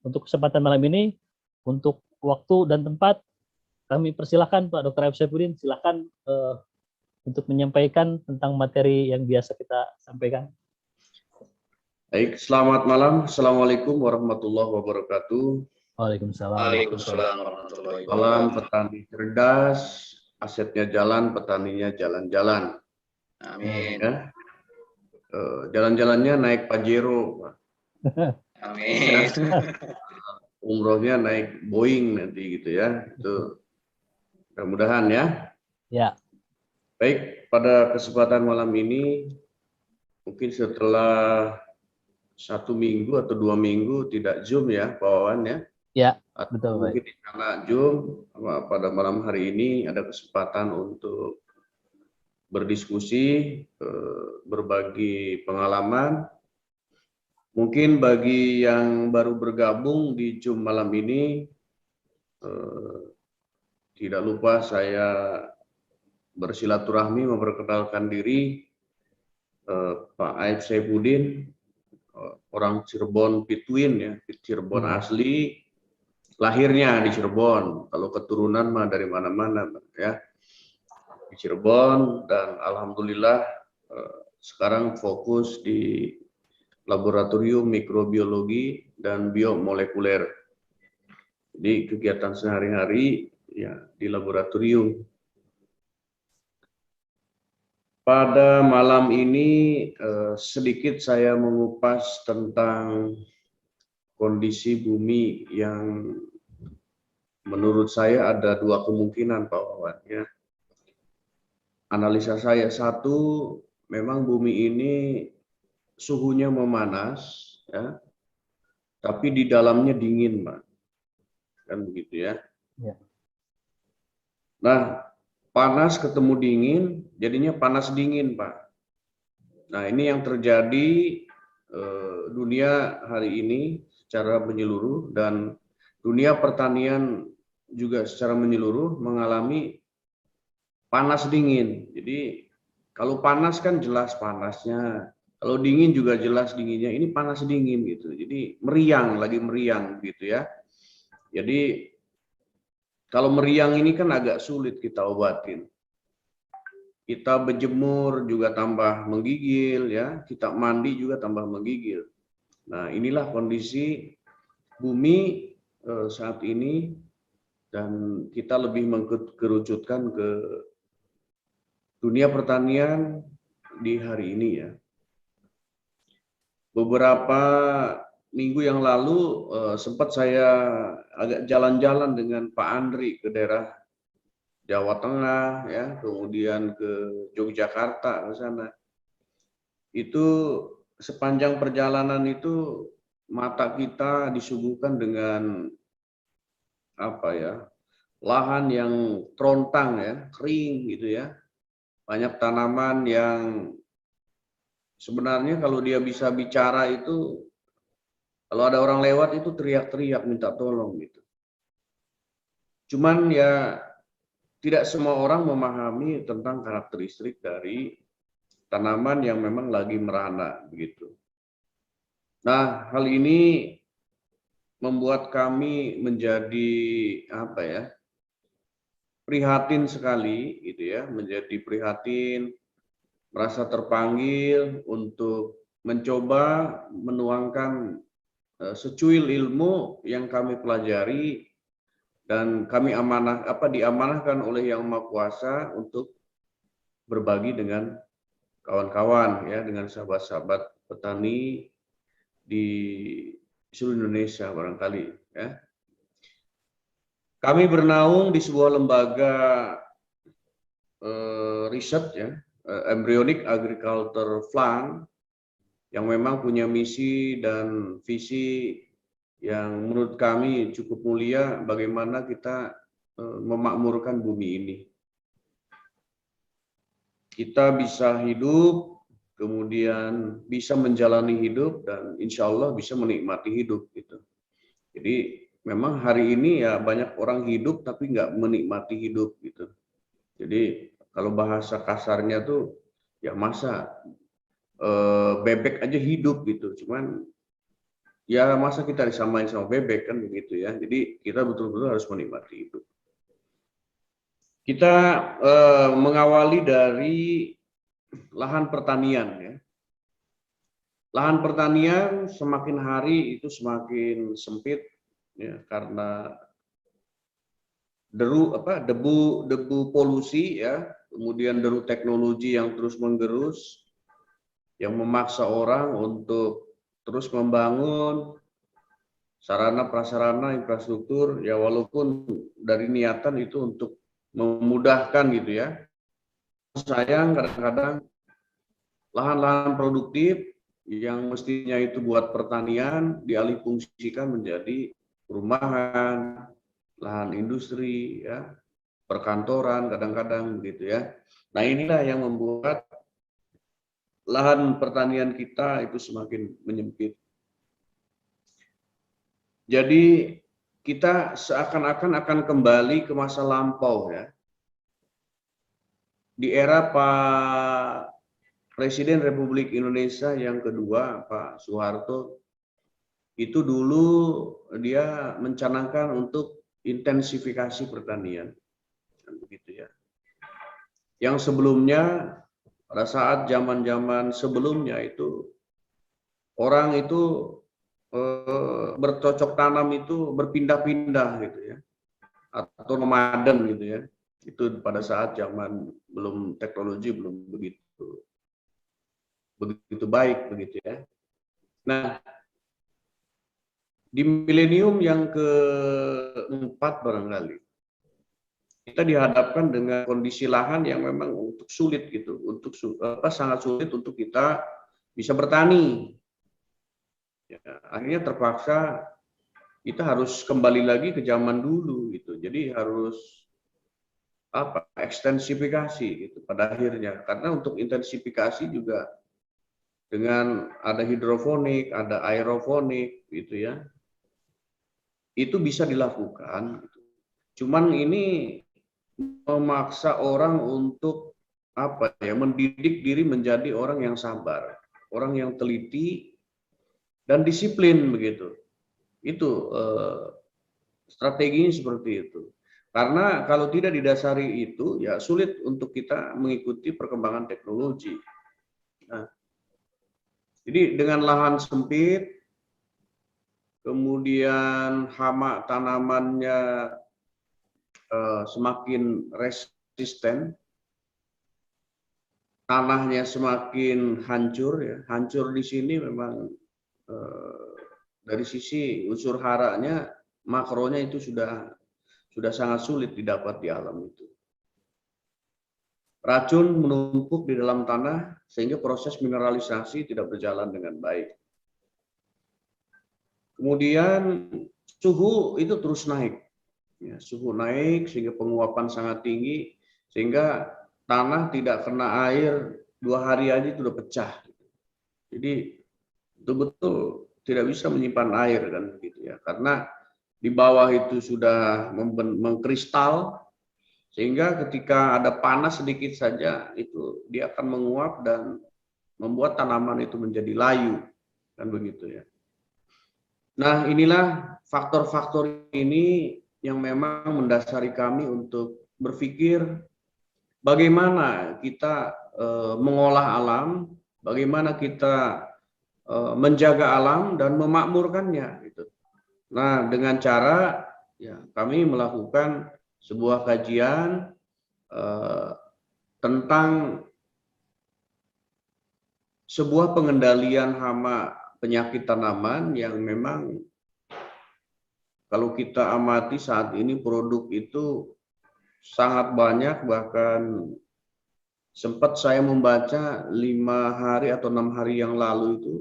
untuk kesempatan malam ini, untuk waktu dan tempat, kami persilahkan Pak Dr. Aib Saifuddin, silakan untuk menyampaikan tentang materi yang biasa kita sampaikan. Baik, selamat malam. Assalamualaikum warahmatullahi wabarakatuh. Waalaikumsalam. Waalaikumsalam warahmatullahi Salam wabarakatuh. petani cerdas, asetnya jalan, petaninya jalan-jalan. Amin. Ya. Jalan-jalannya naik Pajero, Pak. Amin. Umrohnya naik Boeing nanti gitu ya. Itu mudah-mudahan ya. Ya. Baik, pada kesempatan malam ini mungkin setelah 1 minggu atau 2 minggu tidak Zoom ya, Pak Wawan ya. Ya, atau betul, mungkin di sana Zoom, pada malam hari ini ada kesempatan untuk berdiskusi, berbagi pengalaman. Mungkin bagi yang baru bergabung di Zoom malam ini, tidak lupa saya bersilaturahmi memperkenalkan diri, Pak Aib Saifuddin, orang Cirebon Pituin ya, Cirebon asli, lahirnya di Cirebon, kalau keturunan mah dari mana-mana ya, di Cirebon, dan alhamdulillah sekarang fokus di laboratorium mikrobiologi dan biomolekuler. Jadi kegiatan sehari-hari ya di laboratorium. Pada malam ini sedikit saya mengupas tentang kondisi bumi yang menurut saya ada 2 kemungkinan, Pak Wawan ya. Analisa saya, satu, memang bumi ini suhunya memanas ya, tapi di dalamnya dingin, Pak. Kan begitu ya. Ya. Nah, panas ketemu dingin, jadinya panas dingin, Pak. Nah, ini yang terjadi dunia hari ini secara menyeluruh, dan dunia pertanian juga secara menyeluruh mengalami panas dingin. Jadi kalau panas kan jelas panasnya, kalau dingin juga jelas dinginnya. Ini panas dingin gitu. Jadi meriang, lagi meriang gitu ya. Jadi kalau meriang ini kan agak sulit kita obatin. Kita berjemur juga tambah menggigil ya, kita mandi juga tambah menggigil. Nah, inilah kondisi bumi saat ini, dan kita lebih mengkerucutkan ke dunia pertanian di hari ini ya. Beberapa minggu yang lalu sempat saya agak jalan-jalan dengan Pak Andri ke daerah Jawa Tengah ya, kemudian ke Yogyakarta ke sana. Itu sepanjang perjalanan itu mata kita disuguhkan dengan apa ya? Lahan yang terontang ya, kering gitu ya. Banyak tanaman yang sebenarnya kalau dia bisa bicara itu, kalau ada orang lewat itu teriak-teriak minta tolong gitu. Cuman ya tidak semua orang memahami tentang karakteristik dari tanaman yang memang lagi merana begitu. Nah, hal ini membuat kami menjadi apa ya? Prihatin sekali gitu ya, menjadi prihatin, merasa terpanggil untuk mencoba menuangkan secuil ilmu yang kami pelajari dan kami diamanahkan oleh Yang Maha Kuasa untuk berbagi dengan kawan-kawan ya, dengan sahabat-sahabat petani di seluruh Indonesia barangkali ya. Kami bernaung di sebuah lembaga riset ya, Embryonic Agriculture Fund, yang memang punya misi dan visi yang menurut kami cukup mulia, bagaimana kita memakmurkan bumi ini. Kita bisa hidup, kemudian bisa menjalani hidup, dan insya Allah bisa menikmati hidup gitu. Jadi memang hari ini ya banyak orang hidup tapi nggak menikmati hidup gitu. Jadi kalau bahasa kasarnya tuh ya masa bebek aja hidup gitu, cuman ya masa kita disamain sama bebek kan begitu ya. Jadi kita betul-betul harus menikmati itu. Kita mengawali dari lahan pertanian ya. Lahan pertanian semakin hari itu semakin sempit ya, karena debu polusi ya, kemudian deru teknologi yang terus menggerus, yang memaksa orang untuk terus membangun sarana prasarana infrastruktur ya, walaupun dari niatan itu untuk memudahkan gitu ya. Sayang kadang-kadang lahan-lahan produktif yang mestinya itu buat pertanian dialihfungsikan menjadi perumahan, lahan industri ya, perkantoran kadang-kadang begitu ya. Nah, inilah yang membuat lahan pertanian kita itu semakin menyempit. Jadi kita seakan-akan akan kembali ke masa lampau ya. Di era Pak Presiden Republik Indonesia yang kedua, Pak Soeharto, itu dulu dia mencanangkan untuk intensifikasi pertanian. Begitu ya. Yang sebelumnya, pada saat zaman-zaman sebelumnya itu, orang itu bercocok tanam itu berpindah-pindah gitu ya, atau nomaden gitu ya. Itu pada saat zaman belum teknologi belum begitu baik begitu ya. Nah, di milenium yang keempat barangkali kita dihadapkan dengan kondisi lahan yang memang untuk sulit gitu, sangat sulit untuk kita bisa bertani. Ya, akhirnya terpaksa kita harus kembali lagi ke zaman dulu gitu. Jadi harus ekstensifikasi gitu pada akhirnya, karena untuk intensifikasi juga dengan ada hidroponik, ada aeroponik gitu ya, itu bisa dilakukan gitu. Cuman ini memaksa orang untuk mendidik diri menjadi orang yang sabar, orang yang teliti dan disiplin begitu. Itu strateginya seperti itu. Karena kalau tidak didasari itu, ya sulit untuk kita mengikuti perkembangan teknologi. Nah, jadi dengan lahan sempit, kemudian hama tanamannya semakin resisten, tanahnya semakin hancur ya. Hancur di sini memang dari sisi unsur haranya, makronya itu sudah sangat sulit didapat di alam itu. Racun menumpuk di dalam tanah sehingga proses mineralisasi tidak berjalan dengan baik. Kemudian suhu itu terus naik. Ya, suhu naik sehingga penguapan sangat tinggi, sehingga tanah tidak kena air 2 hari aja itu udah pecah. Jadi betul-betul tidak bisa menyimpan air kan gitu ya, karena di bawah itu sudah mengkristal, sehingga ketika ada panas sedikit saja itu dia akan menguap dan membuat tanaman itu menjadi layu kan begitu ya. Nah, inilah faktor-faktor ini yang memang mendasari kami untuk berpikir bagaimana kita mengolah alam, bagaimana kita menjaga alam dan memakmurkannya gitu. Nah, dengan cara ya kami melakukan sebuah kajian tentang sebuah pengendalian hama penyakit tanaman yang memang kalau kita amati saat ini produk itu sangat banyak, bahkan sempat saya membaca 5 hari atau 6 hari yang lalu itu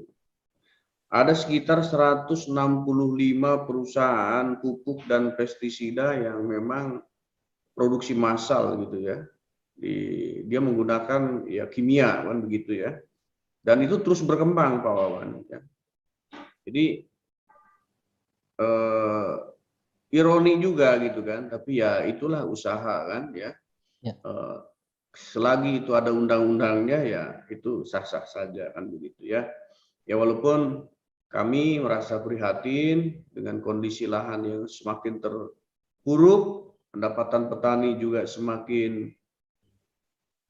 ada sekitar 165 perusahaan pupuk dan pestisida yang memang produksi massal gitu ya. Dia menggunakan ya kimia kan begitu ya. Dan itu terus berkembang Pak Wawan ya. Jadi ironi juga gitu kan, tapi ya itulah usaha kan ya. Ya. Selagi itu ada undang-undangnya ya itu sah-sah saja kan begitu ya. Ya walaupun kami merasa prihatin dengan kondisi lahan yang semakin terpuruk, pendapatan petani juga semakin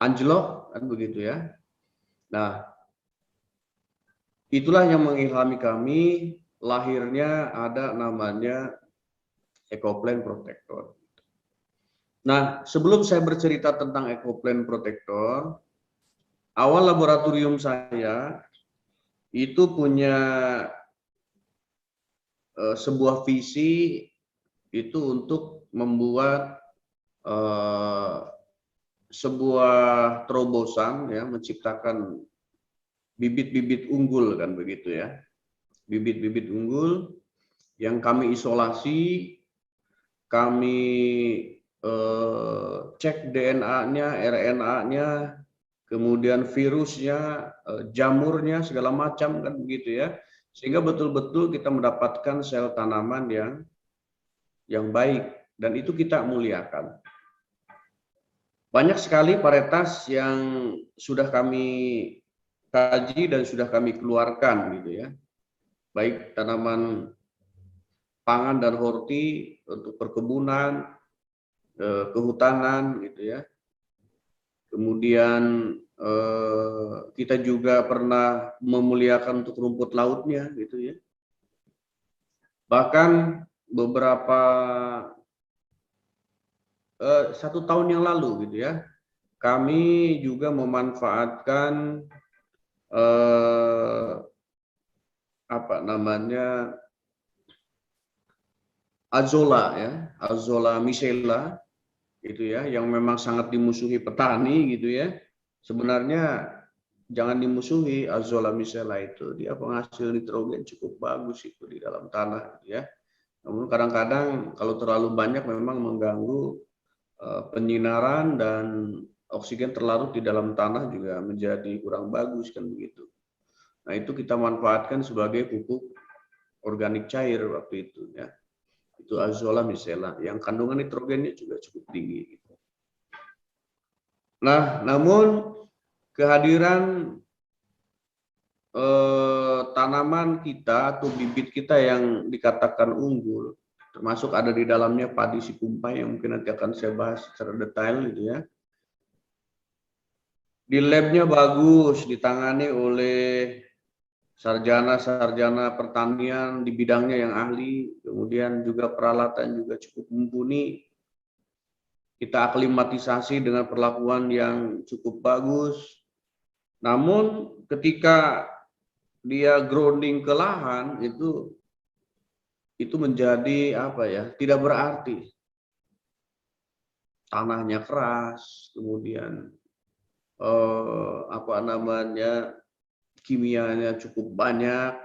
anjlok, kan begitu ya. Nah, itulah yang mengilhami kami, lahirnya ada namanya Ecoplant Protector. Nah, sebelum saya bercerita tentang Ecoplant Protector, awal laboratorium saya itu punya sebuah visi itu untuk membuat sebuah terobosan ya, menciptakan bibit-bibit unggul, kan begitu ya. Bibit-bibit unggul yang kami isolasi, kami cek DNA-nya, RNA-nya, kemudian virusnya, jamurnya, segala macam, kan begitu ya. Sehingga betul-betul kita mendapatkan sel tanaman yang baik, dan itu kita muliakan. Banyak sekali varietas yang sudah kami kaji dan sudah kami keluarkan gitu ya. Baik tanaman pangan dan horti untuk perkebunan, kehutanan gitu ya. Kemudian kita juga pernah memuliakan untuk rumput lautnya gitu ya. Bahkan beberapa 1 tahun yang lalu gitu ya, kami juga memanfaatkan apa namanya, azolla ya, azolla misela gitu ya, yang memang sangat dimusuhi petani gitu ya. Sebenarnya jangan dimusuhi azolla misela itu, dia penghasil nitrogen cukup bagus itu di dalam tanah gitu ya. Namun kadang-kadang kalau terlalu banyak memang mengganggu penyinaran, dan oksigen terlarut di dalam tanah juga menjadi kurang bagus, kan begitu. Nah, itu kita manfaatkan sebagai pupuk organik cair waktu itu ya. Itu azolla misela yang kandungan nitrogennya juga cukup tinggi gitu. Nah, namun kehadiran tanaman kita atau bibit kita yang dikatakan unggul, termasuk ada di dalamnya padi sikumpai yang mungkin nanti akan saya bahas secara detail gitu ya. Di labnya bagus, ditangani oleh sarjana-sarjana pertanian di bidangnya yang ahli, kemudian juga peralatan juga cukup mumpuni. Kita aklimatisasi dengan perlakuan yang cukup bagus. Namun ketika dia grounding ke lahan itu menjadi apa ya, tidak berarti. Tanahnya keras, kemudian apa namanya, kimianya cukup banyak,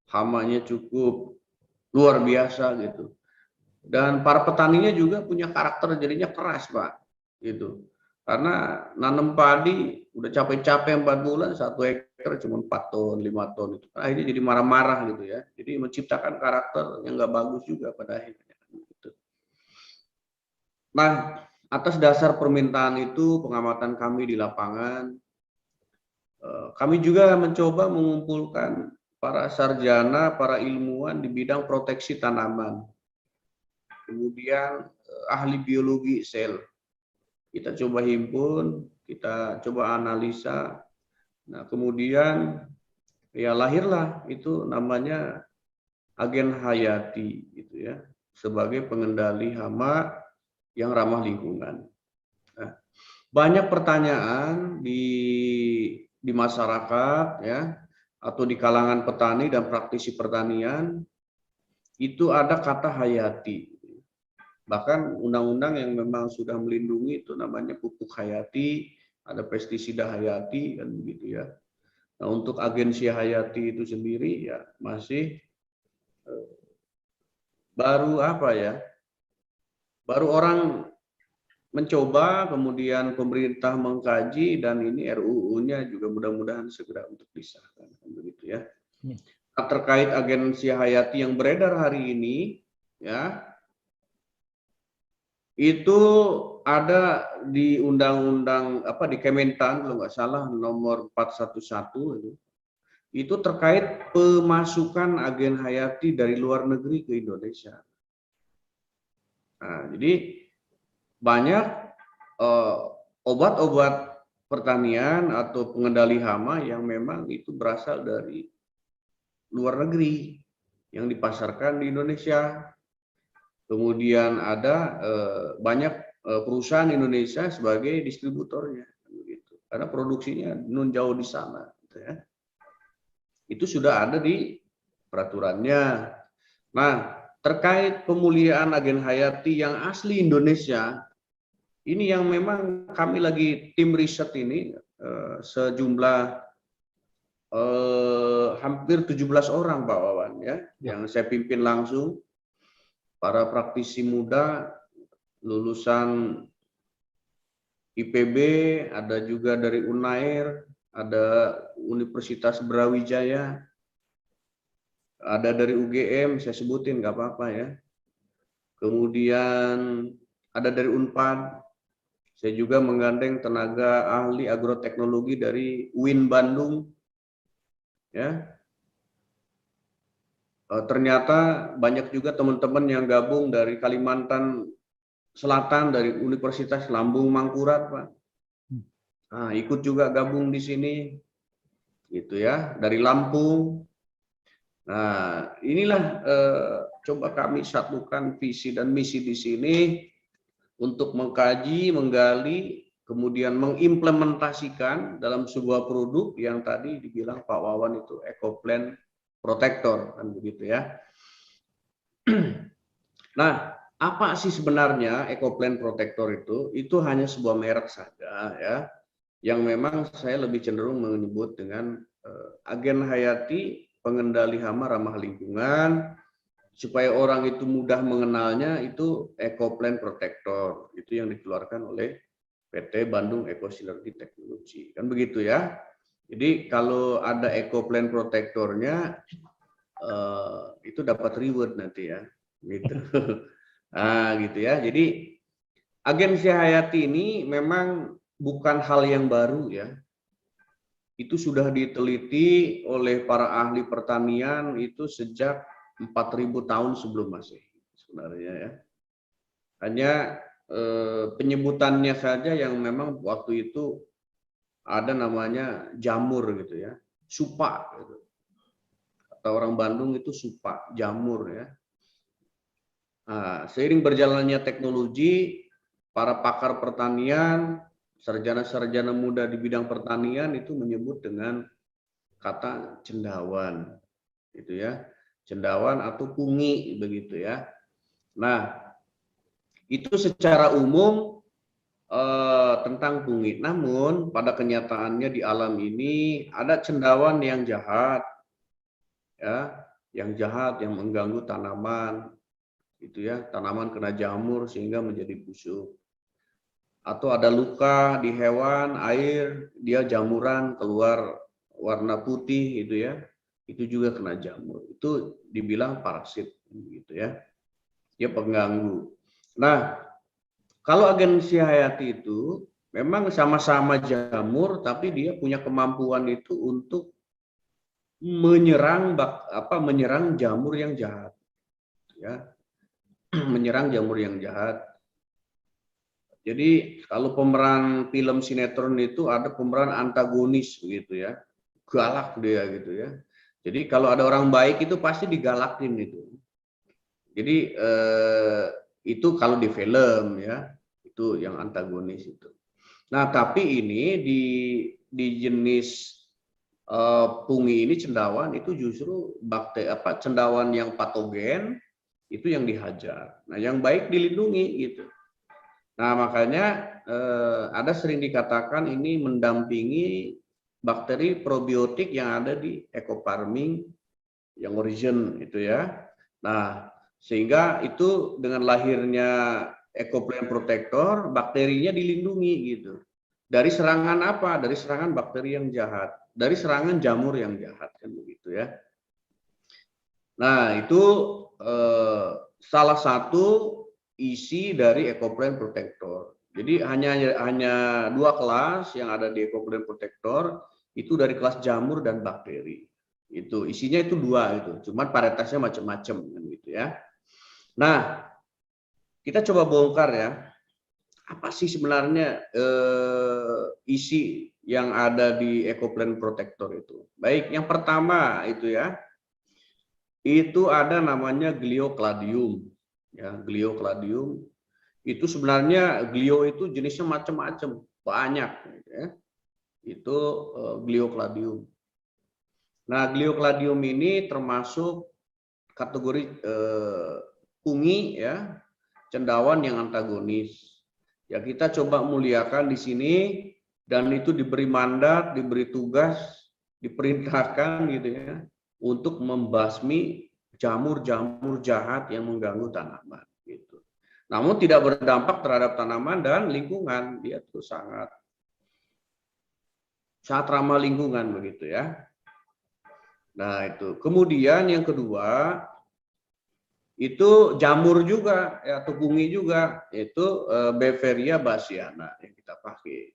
hamanya cukup luar biasa gitu. Dan para petaninya juga punya karakter jadinya keras, Pak, gitu. Karena nanam padi udah capek-capek 4 bulan, 1 hektar cuma 4 ton, 5 ton itu. Akhirnya jadi marah-marah gitu ya. Jadi menciptakan karakter yang nggak bagus juga pada akhirnya. Gitu. Nah, atas dasar permintaan itu, pengamatan kami di lapangan, kami juga mencoba mengumpulkan para sarjana, para ilmuwan di bidang proteksi tanaman. Kemudian ahli biologi sel. Kita coba himpun, kita coba analisa. Nah, kemudian ya lahirlah itu namanya agen hayati gitu ya, sebagai pengendali hama yang ramah lingkungan. Nah, banyak pertanyaan di masyarakat ya, atau di kalangan petani dan praktisi pertanian, itu ada kata hayati. Bahkan undang-undang yang memang sudah melindungi itu namanya pupuk hayati, ada pestisida hayati, kan begitu ya. Nah, untuk agensi hayati itu sendiri ya masih baru apa ya, baru orang mencoba, kemudian pemerintah mengkaji, dan ini RUU-nya juga mudah-mudahan segera untuk disahkan, kan begitu ya. Nah, terkait agensi hayati yang beredar hari ini ya, itu ada di undang-undang apa, di Kementan kalau nggak salah nomor 411 itu terkait pemasukan agen hayati dari luar negeri ke Indonesia. Nah, jadi banyak obat-obat pertanian atau pengendali hama yang memang itu berasal dari luar negeri yang dipasarkan di Indonesia. Kemudian ada banyak perusahaan Indonesia sebagai distributornya, begitu. Karena produksinya nun jauh di sana, gitu ya. Itu sudah ada di peraturannya. Nah, terkait pemuliaan agen hayati yang asli Indonesia, ini yang memang kami lagi tim riset ini sejumlah hampir 17 orang Pak Wawan ya, yang saya pimpin langsung, para praktisi muda lulusan IPB, ada juga dari UNAIR, ada Universitas Brawijaya, ada dari UGM, saya sebutin nggak apa-apa ya. Kemudian ada dari Unpad. Saya juga menggandeng tenaga ahli agroteknologi dari UIN Bandung. Ya. Ternyata banyak juga teman-teman yang gabung dari Kalimantan Selatan, dari Universitas Lambung Mangkurat, Pak. Nah, ikut juga gabung di sini. Gitu ya, dari Lampung. Nah, inilah coba kami satukan visi dan misi di sini untuk mengkaji, menggali, kemudian mengimplementasikan dalam sebuah produk yang tadi dibilang Pak Wawan itu EcoPlant Protector, kan begitu ya. Nah, apa sih sebenarnya EcoPlant Protector itu? Itu hanya sebuah merek saja ya, yang memang saya lebih cenderung menyebut dengan agen hayati pengendali hama ramah lingkungan, supaya orang itu mudah mengenalnya, itu EcoPlant Protector, itu yang dikeluarkan oleh PT Bandung Eco Synergy Technology, kan begitu ya. Jadi kalau ada EcoPlant Protectornya itu dapat reward nanti ya, gitu. Nah, gitu ya. Jadi agen hayati ini memang bukan hal yang baru ya. Itu sudah diteliti oleh para ahli pertanian itu sejak 4.000 tahun sebelum Masehi sebenarnya ya. Hanya penyebutannya saja yang memang waktu itu ada namanya jamur gitu ya, supa gitu. Atau orang Bandung itu supa, jamur ya. Nah, seiring berjalannya teknologi, para pakar pertanian, sarjana-sarjana muda di bidang pertanian itu menyebut dengan kata cendawan, gitu ya, cendawan atau pungi begitu ya. Nah, itu secara umum tentang pungi. Namun pada kenyataannya di alam ini ada cendawan yang jahat, ya, yang jahat yang mengganggu tanaman, gitu ya, tanaman kena jamur sehingga menjadi busuk. Atau ada luka di hewan, air, dia jamuran keluar warna putih gitu ya, itu juga kena jamur. Itu dibilang parasit gitu ya. Dia pengganggu. Nah, kalau agen hayati itu memang sama-sama jamur tapi dia punya kemampuan itu untuk menyerang menyerang jamur yang jahat. Ya. Menyerang jamur yang jahat. Jadi kalau pemeran film sinetron itu ada pemeran antagonis begitu ya, galak dia gitu ya. Jadi kalau ada orang baik itu pasti digalakin itu. Jadi itu kalau di film ya, itu yang antagonis itu. Nah tapi ini di jenis pungi ini, cendawan itu justru cendawan yang patogen itu yang dihajar. Nah yang baik dilindungi gitu. Nah, makanya ada sering dikatakan ini mendampingi bakteri probiotik yang ada di ecofarming yang origin itu ya. Nah, sehingga itu dengan lahirnya EcoPlant Protector, bakterinya dilindungi gitu. Dari serangan apa? Dari serangan bakteri yang jahat, dari serangan jamur yang jahat kan begitu ya. Nah, itu salah satu isi dari EcoPlant Protector. Jadi hanya 2 kelas yang ada di EcoPlant Protector, itu dari kelas jamur dan bakteri. Itu isinya itu 2 itu. Cuman varietasnya macam-macam kan gitu ya. Nah, kita coba bongkar ya. Apa sih sebenarnya isi yang ada di EcoPlanet Protector itu? Baik, yang pertama itu ya. Itu ada namanya Gliocladium. Ya, Gliocladium itu sebenarnya glio itu jenisnya macam-macam, banyak ya. Itu Gliocladium. Nah, Gliocladium ini termasuk kategori fungi ya, cendawan yang antagonis. Ya, kita coba muliakan di sini dan itu diberi mandat, diberi tugas, diperintahkan gitu ya untuk membasmi jamur-jamur jahat yang mengganggu tanaman gitu. Namun tidak berdampak terhadap tanaman dan lingkungan, dia tuh sangat ramah lingkungan begitu ya. Nah, itu. Kemudian yang kedua itu jamur juga ya, atau fungi juga, itu Beveria bassiana yang kita pakai.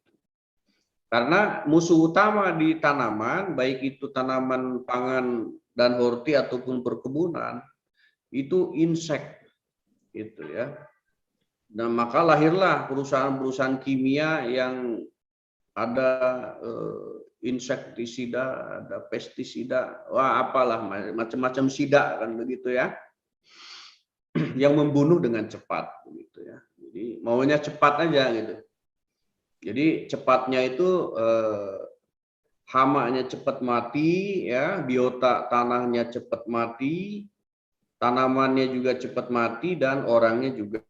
Karena musuh utama di tanaman, baik itu tanaman pangan dan horti ataupun perkebunan, itu insek gitu ya. Dan maka lahirlah perusahaan-perusahaan kimia yang ada insektisida, ada pestisida, wah apalah macam-macam sida kan begitu ya, yang membunuh dengan cepat begitu ya. Jadi maunya cepat aja gitu. Jadi cepatnya itu hamanya cepat mati ya, biota tanahnya cepat mati, tanamannya juga cepat mati, dan orangnya juga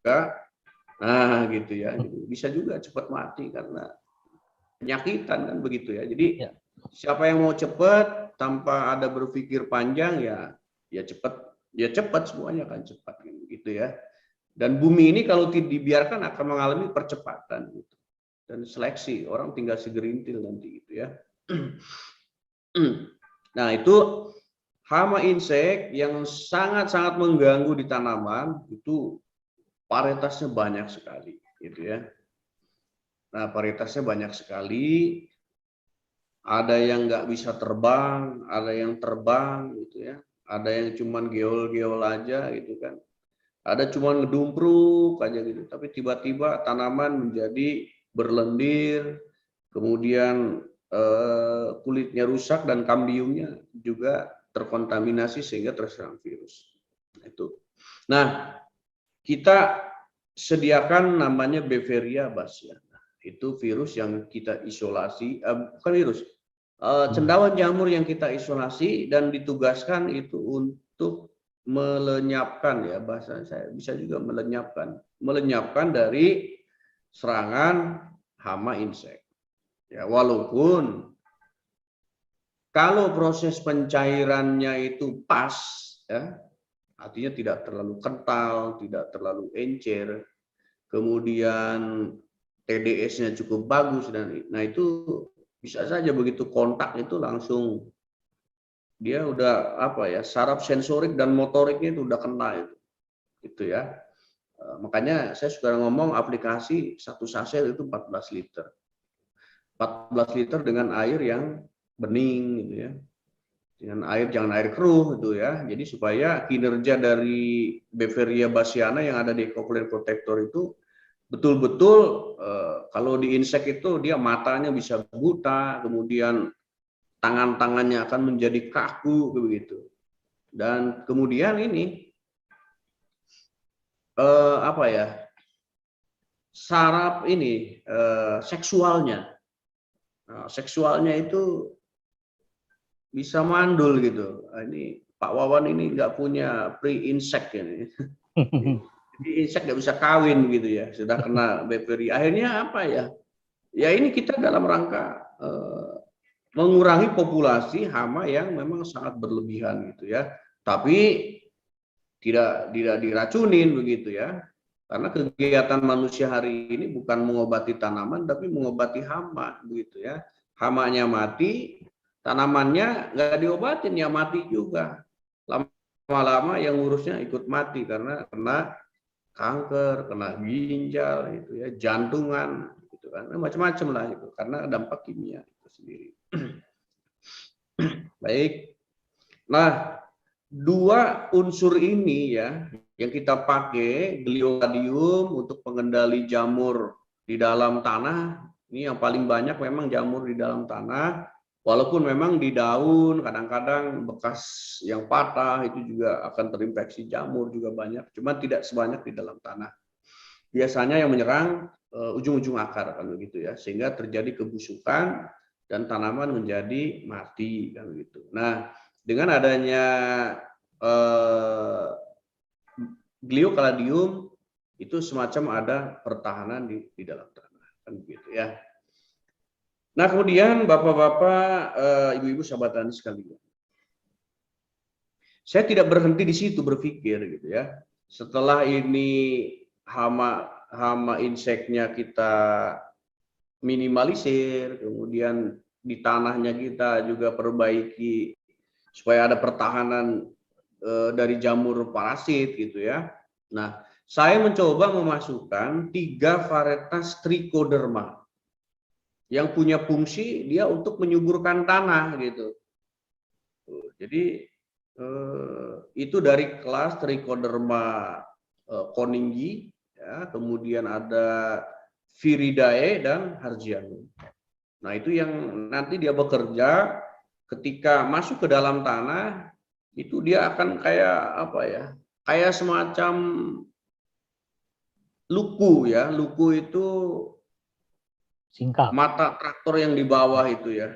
nah gitu ya. Bisa juga cepat mati karena penyakitan kan begitu ya. Jadi siapa yang mau cepat tanpa ada berpikir panjang ya cepat semuanya kan cepat gitu ya. Dan bumi ini kalau dibiarkan akan mengalami percepatan gitu. Dan seleksi, orang tinggal segerintil nanti gitu ya. Nah, itu hama insek yang sangat-sangat mengganggu di tanaman, itu varietasnya banyak sekali gitu ya. Nah, varietasnya banyak sekali. Ada yang nggak bisa terbang, ada yang terbang gitu ya. Ada yang cuman geol-geol aja gitu kan. Ada cuman ngedumpruk aja gitu, tapi tiba-tiba tanaman menjadi berlendir, kemudian kulitnya rusak dan kambiumnya juga terkontaminasi sehingga terserang virus. Itu. Nah, kita sediakan namanya Beveria bassiana. Itu virus yang kita isolasi, bukan virus, cendawan jamur yang kita isolasi dan ditugaskan itu untuk melenyapkan ya, bahasa saya bisa juga melenyapkan dari serangan hama insek. Ya, walaupun kalau proses pencairannya itu pas ya, artinya tidak terlalu kental, tidak terlalu encer, kemudian TDS-nya cukup bagus, dan nah itu bisa saja begitu kontak itu langsung dia udah apa ya, saraf sensorik dan motoriknya itu udah kena itu ya. Makanya saya suka ngomong aplikasi satu saset itu 14 liter. 14 liter dengan air yang bening gitu ya. Dengan air, jangan air keruh itu ya. Jadi supaya kinerja dari Beveria bassiana yang ada di EcoPlanet Protector itu betul-betul kalau di insek itu dia matanya bisa buta, kemudian tangan-tangannya akan menjadi kaku begitu. Dan kemudian ini apa ya? Saraf ini seksualnya. Nah, seksualnya itu bisa mandul gitu. Ini Pak Wawan ini nggak punya pre-insect ini. Jadi insek nggak bisa kawin gitu ya, sudah kena Beveria. Akhirnya apa ya? Ya ini kita dalam rangka mengurangi populasi hama yang memang sangat berlebihan gitu ya. Tapi tidak diracunin begitu ya. Karena kegiatan manusia hari ini bukan mengobati tanaman tapi mengobati hama begitu ya. Hamanya mati, tanamannya nggak diobatin ya mati juga. Lama-lama yang ngurusnya ikut mati karena kena kanker, kena ginjal itu ya, jantungan gitu kan. Macam-macam lah itu karena dampak kimia itu sendiri. Baik. Nah, dua unsur ini ya yang kita pakai, gliosadium untuk pengendali jamur di dalam tanah. Ini yang paling banyak memang jamur di dalam tanah. Walaupun memang di daun kadang-kadang bekas yang patah itu juga akan terinfeksi jamur juga banyak, cuma tidak sebanyak di dalam tanah. Biasanya yang menyerang ujung-ujung akar kan begitu ya, sehingga terjadi kebusukan dan tanaman menjadi mati kan begitu. Nah, dengan adanya gliocladium itu semacam ada pertahanan di dalam tanah kan begitu ya. Nah, kemudian Bapak-bapak, Ibu-ibu, sahabat tani sekalian, saya tidak berhenti di situ berpikir gitu ya. Setelah ini hama inseknya kita minimalisir, kemudian di tanahnya kita juga perbaiki supaya ada pertahanan dari jamur parasit gitu ya. Nah, saya mencoba memasukkan 3 varietas trichoderma yang punya fungsi dia untuk menyuburkan tanah gitu. Jadi itu dari kelas Trichoderma Coningi, ya, kemudian ada Viridae dan Harzianum. Nah, itu yang nanti dia bekerja ketika masuk ke dalam tanah, itu dia akan kayak apa ya? Kayak semacam luku ya. Luku itu Singkap. mata traktor yang di bawah itu ya.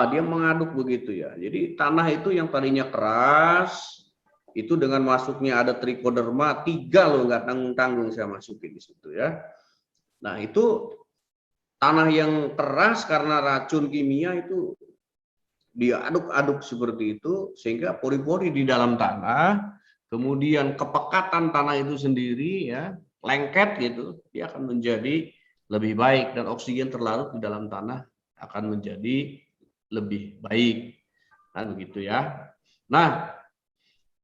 Dia mengaduk begitu ya. Jadi tanah itu yang tadinya keras, itu dengan masuknya ada trichoderma 3 loh, nggak tanggung-tanggung saya masukin di situ ya. Nah, itu tanah yang keras karena racun kimia itu diaduk-aduk seperti itu sehingga pori-pori di dalam tanah, kemudian kepekatan tanah itu sendiri ya, lengket gitu, dia akan menjadi lebih baik dan oksigen terlarut di dalam tanah akan menjadi lebih baik. Kan begitu ya. Nah,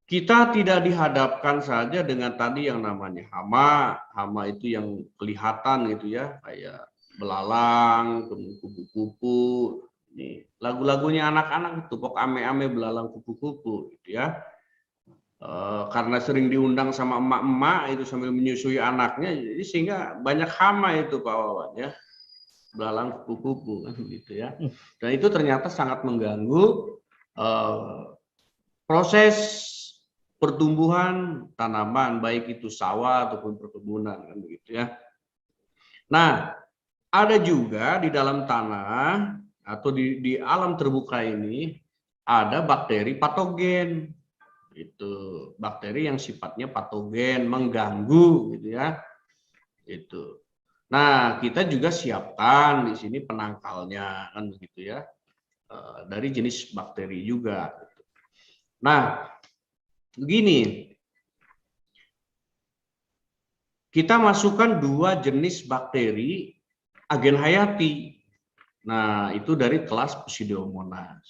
kita tidak dihadapkan saja dengan tadi yang namanya hama. Hama itu yang kelihatan gitu ya, kayak belalang, kupu-kupu. Ini lagu-lagunya anak-anak itu, pok ame-ame belalang kupu-kupu gitu ya. Karena sering diundang sama emak-emak itu sambil menyusui anaknya, jadi sehingga banyak hama itu Pak Wawan ya. Belalang kupu-kupu kan gitu ya. Dan itu ternyata sangat mengganggu proses pertumbuhan tanaman, baik itu sawah ataupun perkebunan kan begitu ya. Nah, ada juga di dalam tanah atau di alam terbuka ini ada bakteri patogen. Itu bakteri yang sifatnya patogen, mengganggu gitu ya. Itu. Nah, kita juga siapkan di sini penangkalnya kan begitu ya. Dari jenis bakteri juga. Nah, begini. Kita masukkan 2 jenis bakteri agen hayati. Nah, itu dari kelas Pseudomonas.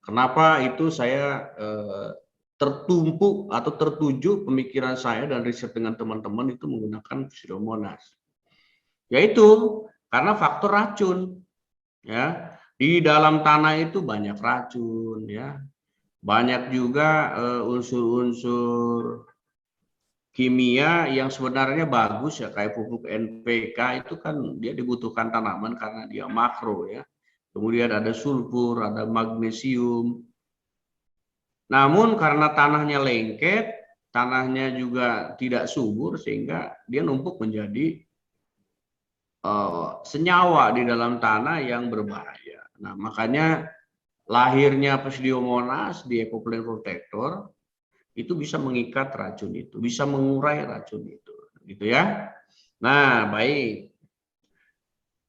Kenapa itu saya tertumpu atau tertuju pemikiran saya dan riset dengan teman-teman itu menggunakan Pseudomonas. Yaitu karena faktor racun ya. Di dalam tanah itu banyak racun ya. Banyak juga unsur-unsur kimia yang sebenarnya bagus ya, kayak pupuk NPK itu kan dia dibutuhkan tanaman karena dia makro ya. Kemudian ada sulfur, ada magnesium. Namun karena tanahnya lengket, tanahnya juga tidak subur sehingga dia numpuk menjadi senyawa di dalam tanah yang berbahaya. Nah, makanya lahirnya Pseudomonas di Ecoplant Protector itu bisa mengikat racun itu, bisa mengurai racun itu, gitu ya. Nah, baik.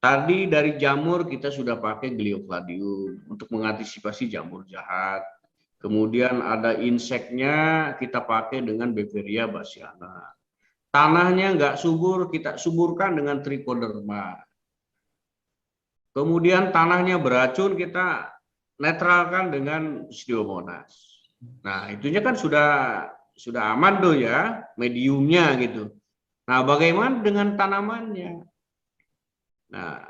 Tadi dari jamur kita sudah pakai gliocladium untuk mengantisipasi jamur jahat. Kemudian ada inseknya kita pakai dengan Beveria bassiana. Tanahnya nggak subur, kita suburkan dengan Trichoderma. Kemudian tanahnya beracun, kita netralkan dengan Pseudomonas. Nah, itunya kan sudah aman tuh ya, mediumnya gitu. Nah, bagaimana dengan tanamannya? Nah,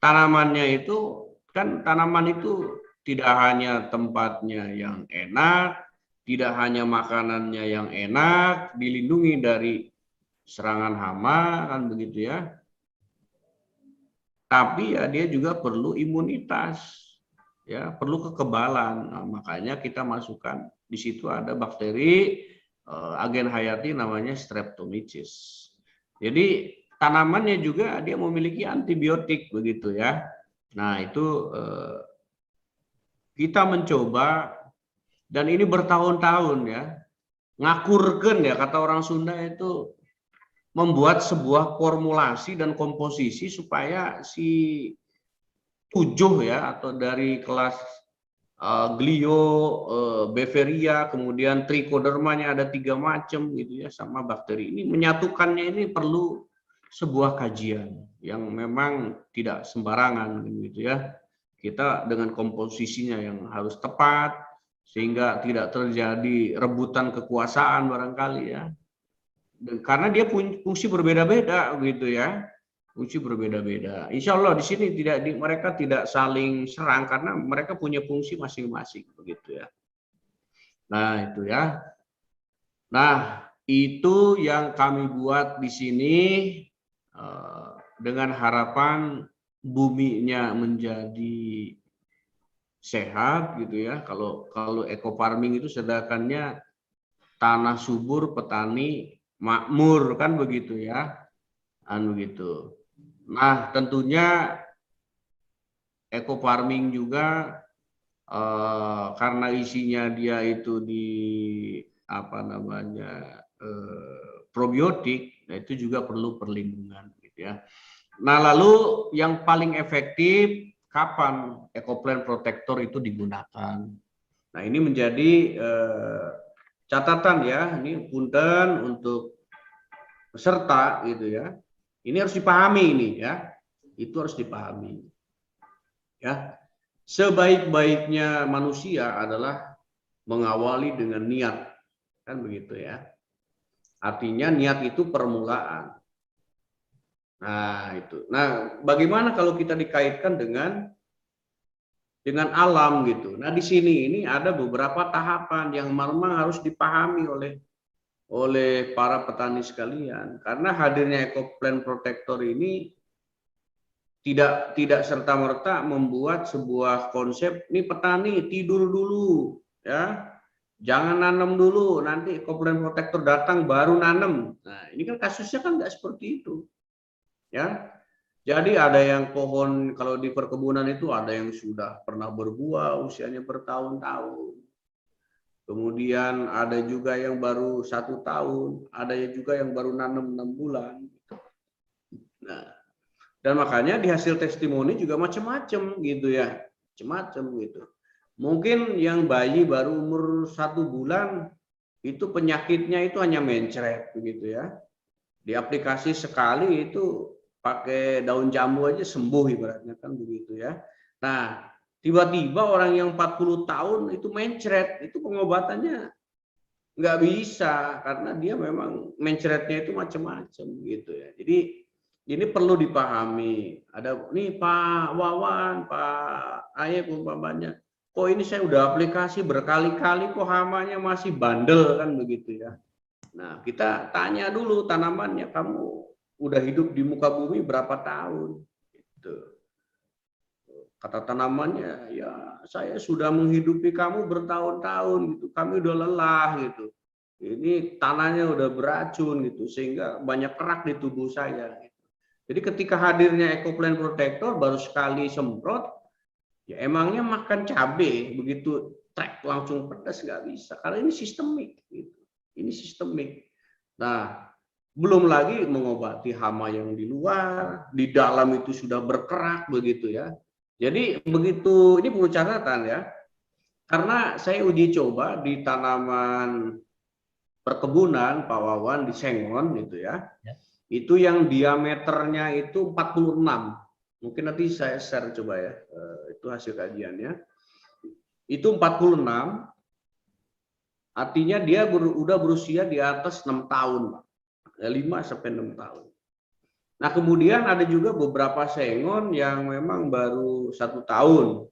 tanamannya itu kan tanaman itu tidak hanya tempatnya yang enak, tidak hanya makanannya yang enak, dilindungi dari serangan hama, kan begitu ya. Tapi ya dia juga perlu imunitas, ya perlu kekebalan. Nah, makanya kita masukkan di situ ada bakteri agen hayati namanya Streptomyces. Jadi tanamannya juga dia memiliki antibiotik begitu ya. Nah itu kita mencoba dan ini bertahun-tahun ya, ngakurken ya kata orang Sunda itu, membuat sebuah formulasi dan komposisi supaya si 7 ya atau dari kelas Glio, Beveria, kemudian Trichodermanya ada 3 macam gitu ya, sama bakteri ini menyatukannya ini perlu sebuah kajian yang memang tidak sembarangan gitu ya. Kita dengan komposisinya yang harus tepat sehingga tidak terjadi rebutan kekuasaan barangkali ya. Karena dia punya fungsi berbeda-beda gitu ya, fungsi berbeda-beda. Insya Allah di sini mereka tidak saling serang karena mereka punya fungsi masing-masing begitu ya. Nah itu ya. Nah itu yang kami buat di sini dengan harapan buminya menjadi sehat gitu ya. Kalau eco farming itu sedakannya tanah subur, petani makmur kan begitu ya, begitu. Nah tentunya eco farming juga karena isinya dia itu di apa namanya probiotik, nah itu juga perlu perlindungan gitu ya. Nah lalu yang paling efektif kapan EcoPlant Protector itu digunakan? Nah ini menjadi catatan ya, ini punten untuk peserta gitu ya. Ini harus dipahami ini ya. Itu harus dipahami. Ya. Sebaik-baiknya manusia adalah mengawali dengan niat. Kan begitu ya. Artinya niat itu permulaan. Nah, itu. Nah, bagaimana kalau kita dikaitkan dengan alam gitu. Nah, di sini ini ada beberapa tahapan yang memang harus dipahami oleh para petani sekalian, karena hadirnya EcoPlant Protector ini tidak serta-merta membuat sebuah konsep ini petani tidur dulu ya, jangan nanam dulu, nanti EcoPlant Protector datang baru nanam. Nah ini kan kasusnya kan nggak seperti itu ya. Jadi ada yang pohon kalau di perkebunan itu ada yang sudah pernah berbuah usianya bertahun-tahun. Kemudian ada juga yang baru 1 tahun, ada juga yang baru nanam 6 bulan. Nah, dan makanya di hasil testimoni juga macam-macam gitu ya, macam-macam gitu. Mungkin yang bayi baru umur 1 bulan itu penyakitnya itu hanya mencret begitu ya. Di aplikasi sekali itu pakai daun jambu aja sembuh ibaratnya kan begitu ya. Nah, tiba-tiba orang yang 40 tahun itu mencret, itu pengobatannya nggak bisa karena dia memang mencretnya itu macam-macam gitu ya. Jadi ini perlu dipahami. Ada nih Pak Wawan, Pak Ayep umpamanya. Kok ini saya udah aplikasi berkali-kali kok hamanya masih bandel kan begitu ya. Nah, kita tanya dulu tanamannya, kamu udah hidup di muka bumi berapa tahun? Gitu. Kata tanamannya, ya saya sudah menghidupi kamu bertahun-tahun gitu. Kami udah lelah gitu. Ini tanahnya udah beracun gitu, sehingga banyak kerak di tubuh saya. Gitu. Jadi ketika hadirnya EcoPlant Protector baru sekali semprot, ya emangnya makan cabai begitu trek langsung pedas nggak bisa, karena ini sistemik. Gitu. Ini sistemik. Nah, belum lagi mengobati hama yang di luar, di dalam itu sudah berkerak begitu ya. Jadi begitu, ini perlu catatan ya, karena saya uji coba di tanaman perkebunan Pak Wawan di Sengon gitu ya, itu yang diameternya itu 46, mungkin nanti saya share coba ya, itu hasil kajiannya, itu 46, artinya dia udah berusia di atas 6 tahun Pak, 5-6 tahun. Nah kemudian ada juga beberapa sengon yang memang baru 1 tahun.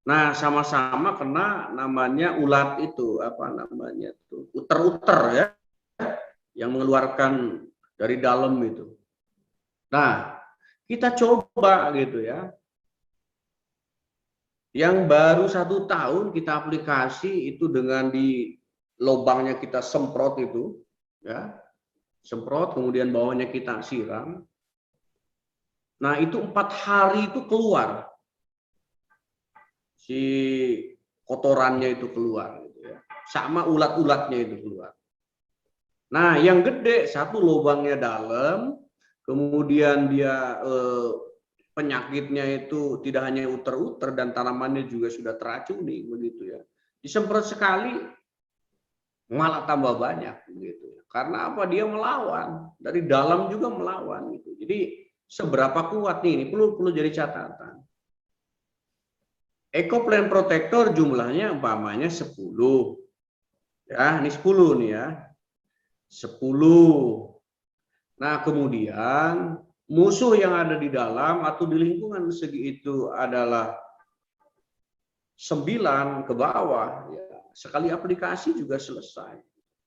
Nah, sama-sama kena namanya ulat itu, apa namanya itu, uter-uter ya, yang mengeluarkan dari dalam itu. Nah, kita coba gitu ya. Yang baru 1 tahun kita aplikasi itu dengan di lubangnya kita semprot itu, ya, semprot, kemudian bawahnya kita siram. Nah, itu 4 hari itu keluar si kotorannya itu keluar, gitu ya. Sama ulat-ulatnya itu keluar. Nah, yang gede satu lubangnya dalam, kemudian dia penyakitnya itu tidak hanya uter-uter dan tanamannya juga sudah teracuni, begitu ya. Disemprot sekali malah tambah banyak, begitu ya. Karena apa? Dia melawan dari dalam juga melawan, gitu. Jadi seberapa kuat nih? Ini perlu jadi catatan. Ecoplant protector jumlahnya umpamanya 10. Ya, ini 10 nih ya. 10. Nah, kemudian musuh yang ada di dalam atau di lingkungan segi itu adalah 9 ke bawah. Ya. Sekali aplikasi juga selesai.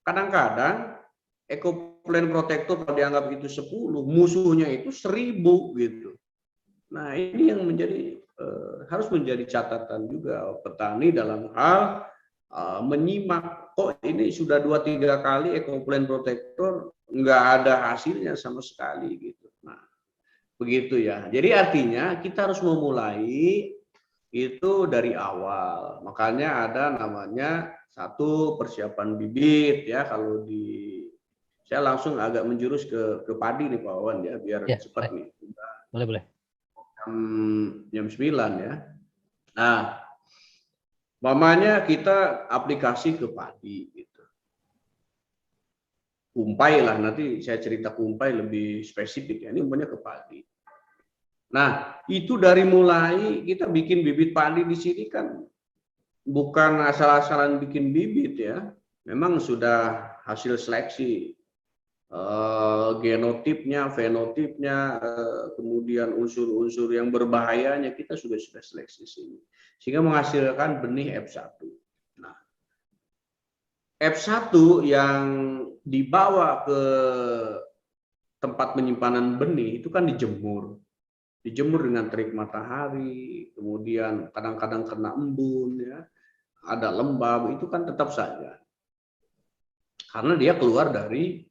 Kadang-kadang ecoplant protector kalau dianggap itu 10, musuhnya itu 1000 gitu. Nah, ini yang harus menjadi catatan juga petani dalam hal menyimak, kok ini sudah 2-3 kali ecoplant protector nggak ada hasilnya sama sekali gitu. Nah, begitu ya. Jadi artinya kita harus memulai itu dari awal. Makanya ada namanya satu persiapan bibit ya. Kalau saya langsung agak menjurus ke padi nih Pak Wawan ya, biar Ya, cepat baik. nih. Boleh. Jam 9 ya. Nah, mamanya kita aplikasi ke padi gitu. Kumpai lah, nanti saya cerita kumpai lebih spesifik ya. Ini umpamanya ke padi. Nah, itu dari mulai kita bikin bibit padi di sini kan bukan asal-asalan bikin bibit ya. Memang sudah hasil seleksi genotipnya, fenotipnya, kemudian unsur-unsur yang berbahayanya kita sudah seleksi sini. Sehingga menghasilkan benih F1. Nah, F1 yang dibawa ke tempat penyimpanan benih itu kan dijemur. Dijemur dengan terik matahari, kemudian kadang-kadang kena embun ya, ada lembab, itu kan tetap saja. Karena dia keluar dari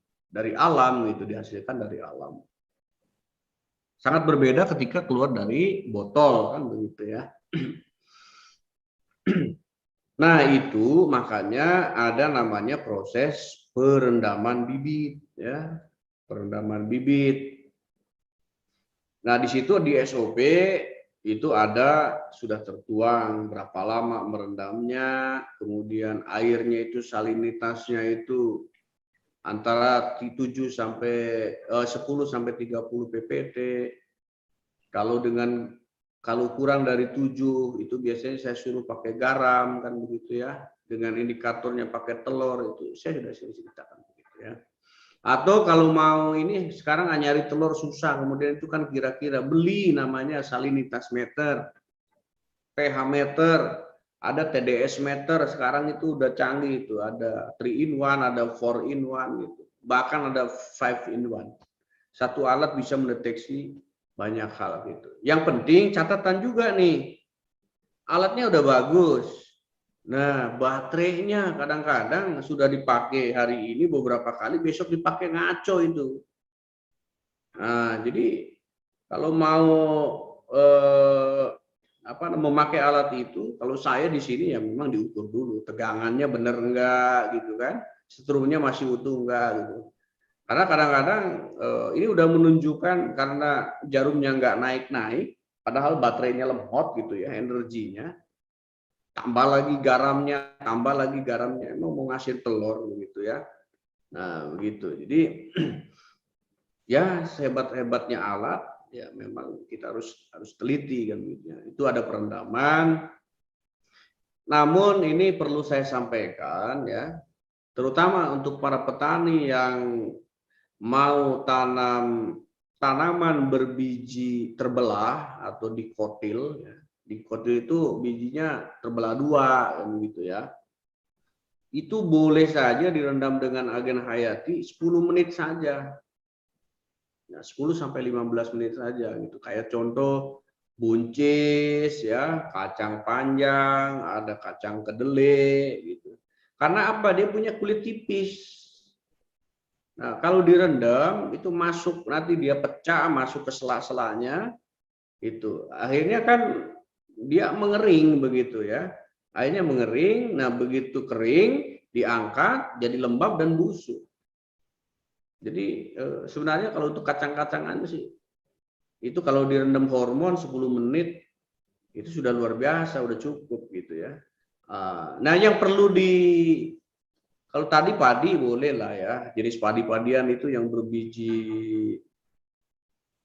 alam itu, dihasilkan dari alam. Sangat berbeda ketika keluar dari botol kan begitu ya. Nah, itu makanya ada namanya proses perendaman bibit ya. Perendaman bibit. Nah, di situ di SOP itu ada sudah tertuang berapa lama merendamnya, kemudian airnya itu salinitasnya itu antara 10 sampai 30 ppt. Kalau kurang dari 7 itu biasanya saya suruh pakai garam kan begitu ya. Dengan indikatornya pakai telur itu saya sudah ceritakan begitu ya. Atau kalau mau ini sekarang nyari telur susah, kemudian itu kan kira-kira beli namanya salinitas meter, pH meter, ada TDS meter, sekarang itu udah canggih itu, ada 3 in 1, ada 4 in 1 gitu. Bahkan ada 5 in 1. Satu alat bisa mendeteksi banyak hal gitu. Yang penting catatan juga nih. Alatnya udah bagus. Nah, baterainya kadang-kadang sudah dipakai hari ini beberapa kali, besok dipakai ngaco itu. Nah, jadi kalau mau memakai alat itu, kalau saya di sini ya memang diukur dulu, tegangannya benar enggak gitu kan, setrumnya masih utuh enggak gitu. Karena kadang-kadang ini udah menunjukkan karena jarumnya enggak naik-naik, padahal baterainya lemot gitu ya, energinya. Tambah lagi garamnya, emang mau ngasih telur begitu ya. Nah, begitu. Jadi ya sehebat-hebatnya alat ya memang kita harus teliti kan gitu ya. Itu ada perendaman. Namun ini perlu saya sampaikan ya, terutama untuk para petani yang mau tanam tanaman berbiji terbelah atau dikotil ya. Dikotil itu bijinya terbelah dua kan gitu ya. Itu boleh saja direndam dengan agen hayati 10 menit saja. Nah, 10 sampai 15 menit saja gitu. Kayak contoh buncis ya, kacang panjang, ada kacang kedelai gitu. Karena apa? Dia punya kulit tipis. Nah, kalau direndam itu masuk, nanti dia pecah masuk ke sela-selanya itu. Akhirnya kan dia mengering begitu ya. Akhirnya mengering, nah begitu kering diangkat jadi lembab dan busuk. Jadi sebenarnya kalau untuk kacang-kacangan sih itu kalau direndam hormon 10 menit itu sudah luar biasa, udah cukup gitu ya. Nah, yang perlu kalau tadi padi boleh lah ya, jenis padi-padian itu yang berbiji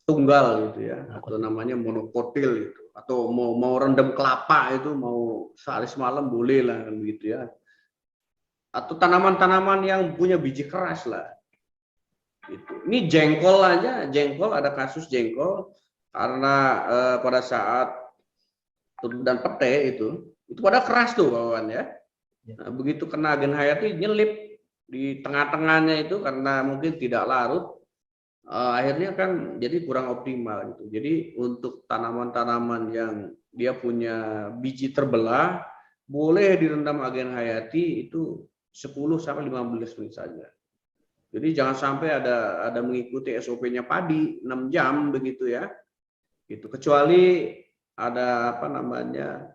tunggal gitu ya, atau namanya monokotil gitu, atau mau rendam kelapa itu mau sehari semalam boleh lah kan begitu ya, atau tanaman-tanaman yang punya biji keras lah gitu. Ini jengkol aja, jengkol ada kasus jengkol karena pada saat dan pete itu pada keras tuh kawan ya. Nah, begitu kena agen hayati nyelip di tengah-tengahnya itu karena mungkin tidak larut. Akhirnya kan jadi kurang optimal gitu. Jadi untuk tanaman-tanaman yang dia punya biji terbelah boleh direndam agen hayati itu 10 sampai 15 menit saja. Jadi jangan sampai ada mengikuti SOP-nya padi 6 jam begitu ya. Gitu. Kecuali ada apa namanya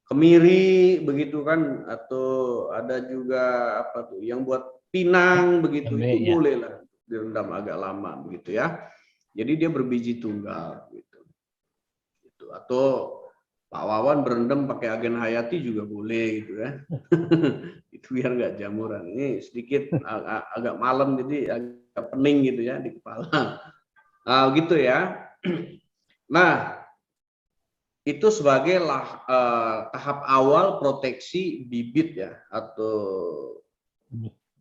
kemiri begitu kan, atau ada juga apa tuh yang buat pinang begitu, itu ya. boleh lah direndam agak lama begitu ya. Jadi dia berbiji tunggal gitu. Atau Pak Wawan berendam pakai agen hayati juga boleh gitu ya. Itu biar nggak jamuran. Ini sedikit agak malam jadi agak pening gitu ya di kepala. Gitu ya. Nah, itu sebagai tahap awal proteksi bibit ya, atau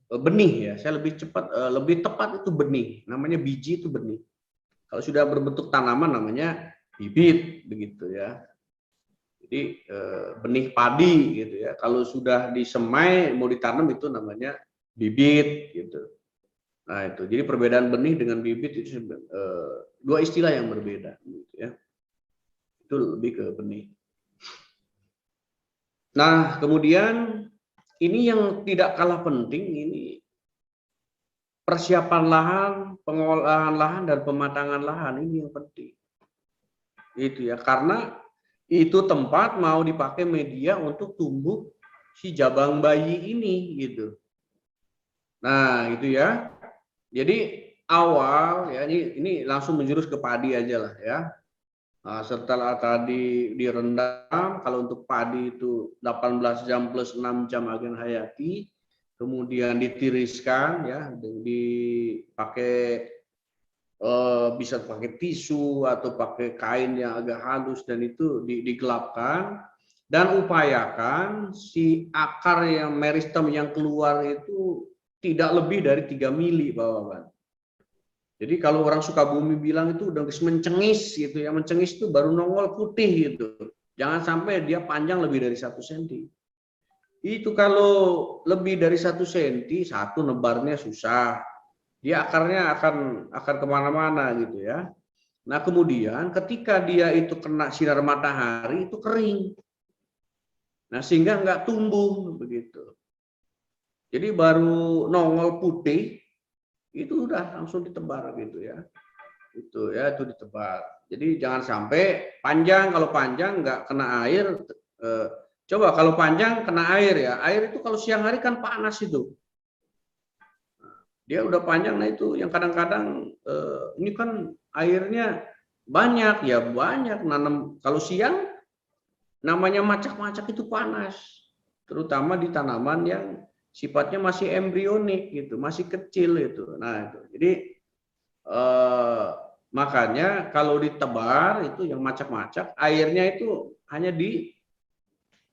benih ya. Saya lebih cepat, lebih tepat itu benih. Namanya biji itu benih. Kalau sudah berbentuk tanaman namanya bibit begitu ya. Jadi benih padi gitu ya. Kalau sudah disemai mau ditanam itu namanya bibit gitu. Nah itu. Jadi perbedaan benih dengan bibit itu dua istilah yang berbeda gitu ya. Itu lebih ke benih. Nah, kemudian ini yang tidak kalah penting, ini persiapan lahan, pengolahan lahan dan pematangan lahan, ini yang penting. Itu ya, karena itu tempat mau dipakai media untuk tumbuh si jabang bayi ini gitu. Nah, gitu ya. Jadi awal ya ini langsung menjurus ke padi aja lah ya. Nah, setelah tadi direndam, kalau untuk padi itu 18 jam plus 6 jam agen hayati, kemudian ditiriskan ya, dipakai bisa pakai tisu atau pakai kain yang agak halus dan itu digelapkan, dan upayakan si akar yang meristem yang keluar itu tidak lebih dari 3 mili Bapak. Jadi kalau orang Sukabumi bilang itu udah mencengis gitu ya, mencengis itu baru nongol putih gitu. Jangan sampai dia panjang lebih dari 1 senti. Itu kalau lebih dari 1 senti, satu nebarnya susah. Dia akarnya akan kemana-mana gitu ya. Nah kemudian ketika dia itu kena sinar matahari itu kering. Nah sehingga nggak tumbuh begitu. Jadi baru nongol putih itu udah langsung ditebar gitu ya. Itu ditebar. Jadi jangan sampai panjang, kalau panjang nggak kena air. Coba kalau panjang kena air ya. Air itu kalau siang hari kan panas itu. Dia udah panjang, nah itu yang kadang-kadang ini kan airnya banyak ya, banyak nanam. Kalau siang namanya macak-macak itu panas, terutama di tanaman yang sifatnya masih embrionik gitu, masih kecil itu. Nah itu. Jadi makanya kalau ditebar itu yang macak-macak, airnya itu hanya di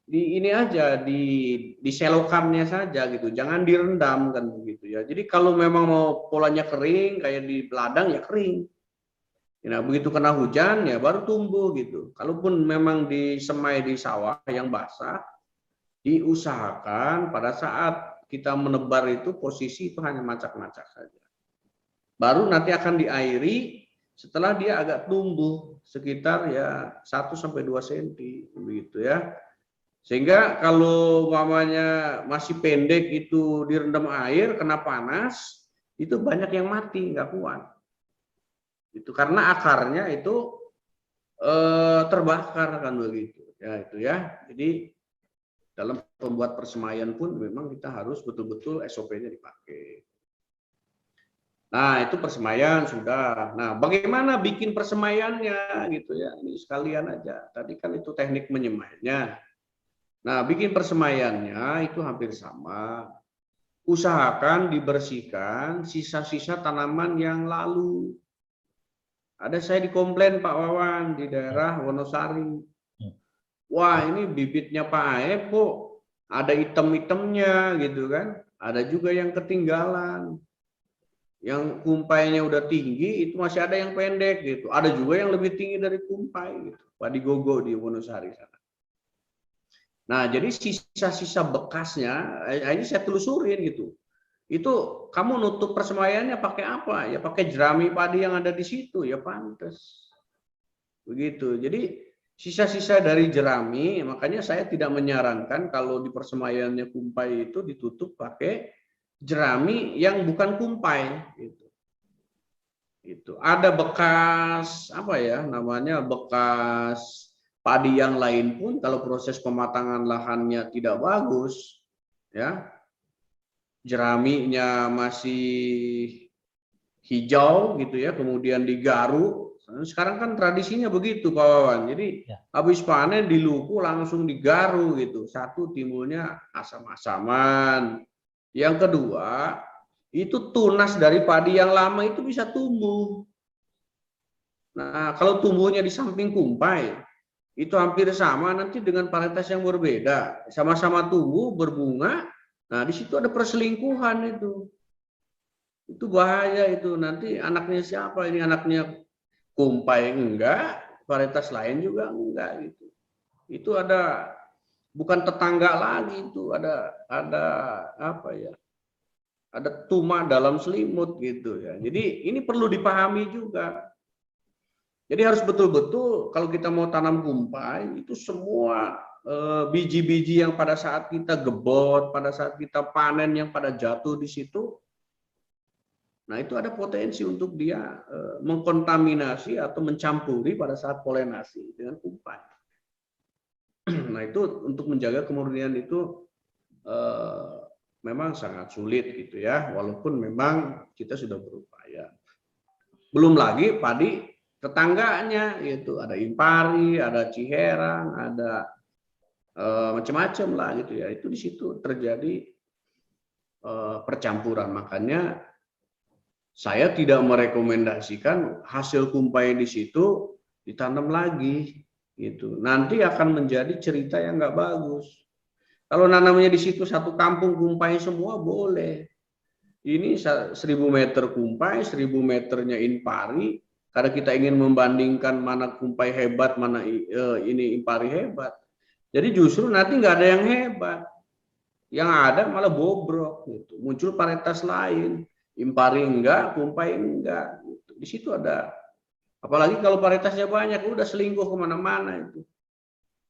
ini aja, di selokannya saja gitu, jangan direndam kan begitu ya. Jadi kalau memang mau polanya kering kayak di ladang ya kering Nah, begitu kena hujan ya baru tumbuh gitu. Kalaupun memang disemai di sawah yang basah, diusahakan pada saat kita menebar itu posisi itu hanya macak-macak saja. Baru nanti akan diairi setelah dia agak tumbuh sekitar ya 1-2 cm begitu ya. Sehingga kalau mamanya masih pendek itu direndam air kena panas, itu banyak yang mati nggak kuat. Itu karena akarnya itu terbakar kan begitu. Ya itu ya. Jadi dalam pembuat persemaian pun memang kita harus betul-betul SOP-nya dipakai. Nah, itu persemaian sudah. Nah, bagaimana bikin persemaiannya gitu ya. Ini sekalian aja. Tadi kan itu teknik menyemainya. Nah, bikin persemaiannya itu hampir sama. Usahakan dibersihkan sisa-sisa tanaman yang lalu. Ada saya dikomplain Pak Wawan di daerah Wonosari. Wah, ini bibitnya Pak Aep kok ada item-itemnya gitu kan. Ada juga yang ketinggalan. Yang kumpainya udah tinggi, itu masih ada yang pendek gitu. Ada juga yang lebih tinggi dari kumpai gitu. Pak Digogo di Wonosari sana. Nah, jadi sisa-sisa bekasnya, ini saya telusurin gitu. Itu kamu nutup persemaiannya pakai apa? Ya pakai jerami padi yang ada di situ, ya pantas. Begitu. Jadi sisa-sisa dari jerami, makanya saya tidak menyarankan kalau di persemaiannya kumpai itu ditutup pakai jerami yang bukan kumpai gitu. Itu ada bekas apa ya namanya bekas padi yang lain pun kalau proses pematangan lahannya tidak bagus ya, jeraminya masih hijau gitu ya, kemudian digaruk. Sekarang kan tradisinya begitu Pak Wawan. Jadi habis panen dilupu langsung digaru gitu. Satu timbulnya asam-asaman. Yang kedua, itu tunas dari padi yang lama itu bisa tumbuh. Nah, kalau tumbuhnya di samping kumpai, itu hampir sama nanti dengan varietas yang berbeda. Sama-sama tumbuh, berbunga. Nah, di situ ada perselingkuhan itu. Itu bahaya itu. Nanti anaknya siapa? Ini anaknya kumpai enggak, varietas lain juga enggak gitu. Itu ada bukan tetangga lagi itu, ada apa ya? Ada tumak dalam selimut gitu ya. Jadi ini perlu dipahami juga. Jadi harus betul-betul kalau kita mau tanam kumpai itu semua biji-biji yang pada saat kita gebot, pada saat kita panen yang pada jatuh di situ, nah itu ada potensi untuk dia mengkontaminasi atau mencampuri pada saat polenasi dengan kumpai. Nah itu untuk menjaga kemurnian itu memang sangat sulit gitu ya, walaupun memang kita sudah berupaya. Belum lagi padi tetangganya itu ada impari, ada ciherang, ada macam-macam lah gitu ya. Itu di situ terjadi percampuran. Makanya saya tidak merekomendasikan hasil kumpai di situ ditanam lagi gitu. Nanti akan menjadi cerita yang nggak bagus. Kalau nanamnya di situ satu kampung kumpai semua boleh. Ini 1000 meter kumpai, 1000 meternya impari. Karena kita ingin membandingkan mana kumpai hebat, mana ini impari hebat. Jadi justru nanti nggak ada yang hebat. Yang ada malah bobrok. Gitu. Muncul varietas lain. Impari enggak, kumpai enggak. Gitu. Di situ ada. Apalagi kalau varietasnya banyak, udah selingkuh kemana-mana itu.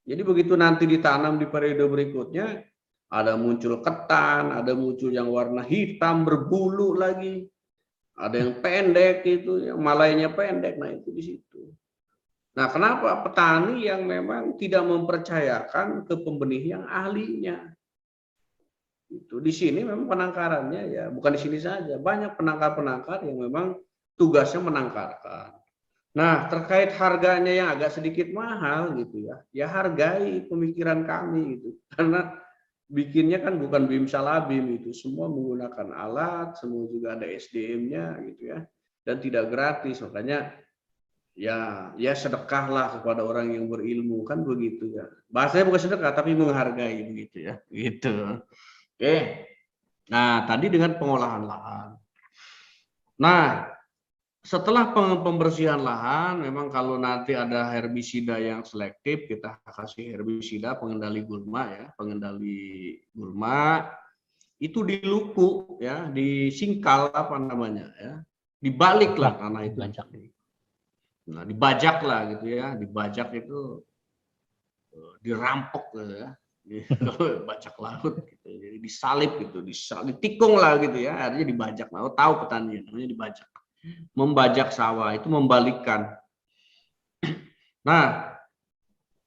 Jadi begitu nanti ditanam di periode berikutnya, ada muncul ketan, ada muncul yang warna hitam berbulu lagi, ada yang pendek itu, yang malainya pendek, nah itu di situ. Nah, kenapa petani yang memang tidak mempercayakan ke pembenih yang ahlinya? Itu di sini memang penangkarannya ya, bukan di sini saja, banyak penangkar-penangkar yang memang tugasnya menangkarkan. Nah, terkait harganya yang agak sedikit mahal gitu ya, ya hargai pemikiran kami gitu. Karena bikinnya kan bukan bim salabim itu, semua menggunakan alat, semua juga ada SDM-nya gitu ya. Dan tidak gratis, makanya ya sedekahlah kepada orang yang berilmu kan begitu ya. Bahasanya bukan sedekah tapi menghargai begitu ya. Gitu. Oke. Nah, tadi dengan pengolahan lahan. Nah, setelah pembersihan lahan, memang kalau nanti ada herbisida yang selektif, kita kasih herbisida pengendali gulma ya, pengendali gulma itu diluku ya, disingkal apa namanya ya, dibaliklah tanah itu. Dibajak. Nah, dibajak lah gitu ya, dibajak itu dirampok gitu ya. Kalau bajak laut gitu, jadi disalip gitu, ditikung lah gitu ya, artinya dibajak. Nah, tahu petani namanya dibajak. Membajak sawah itu membalikkan. Nah,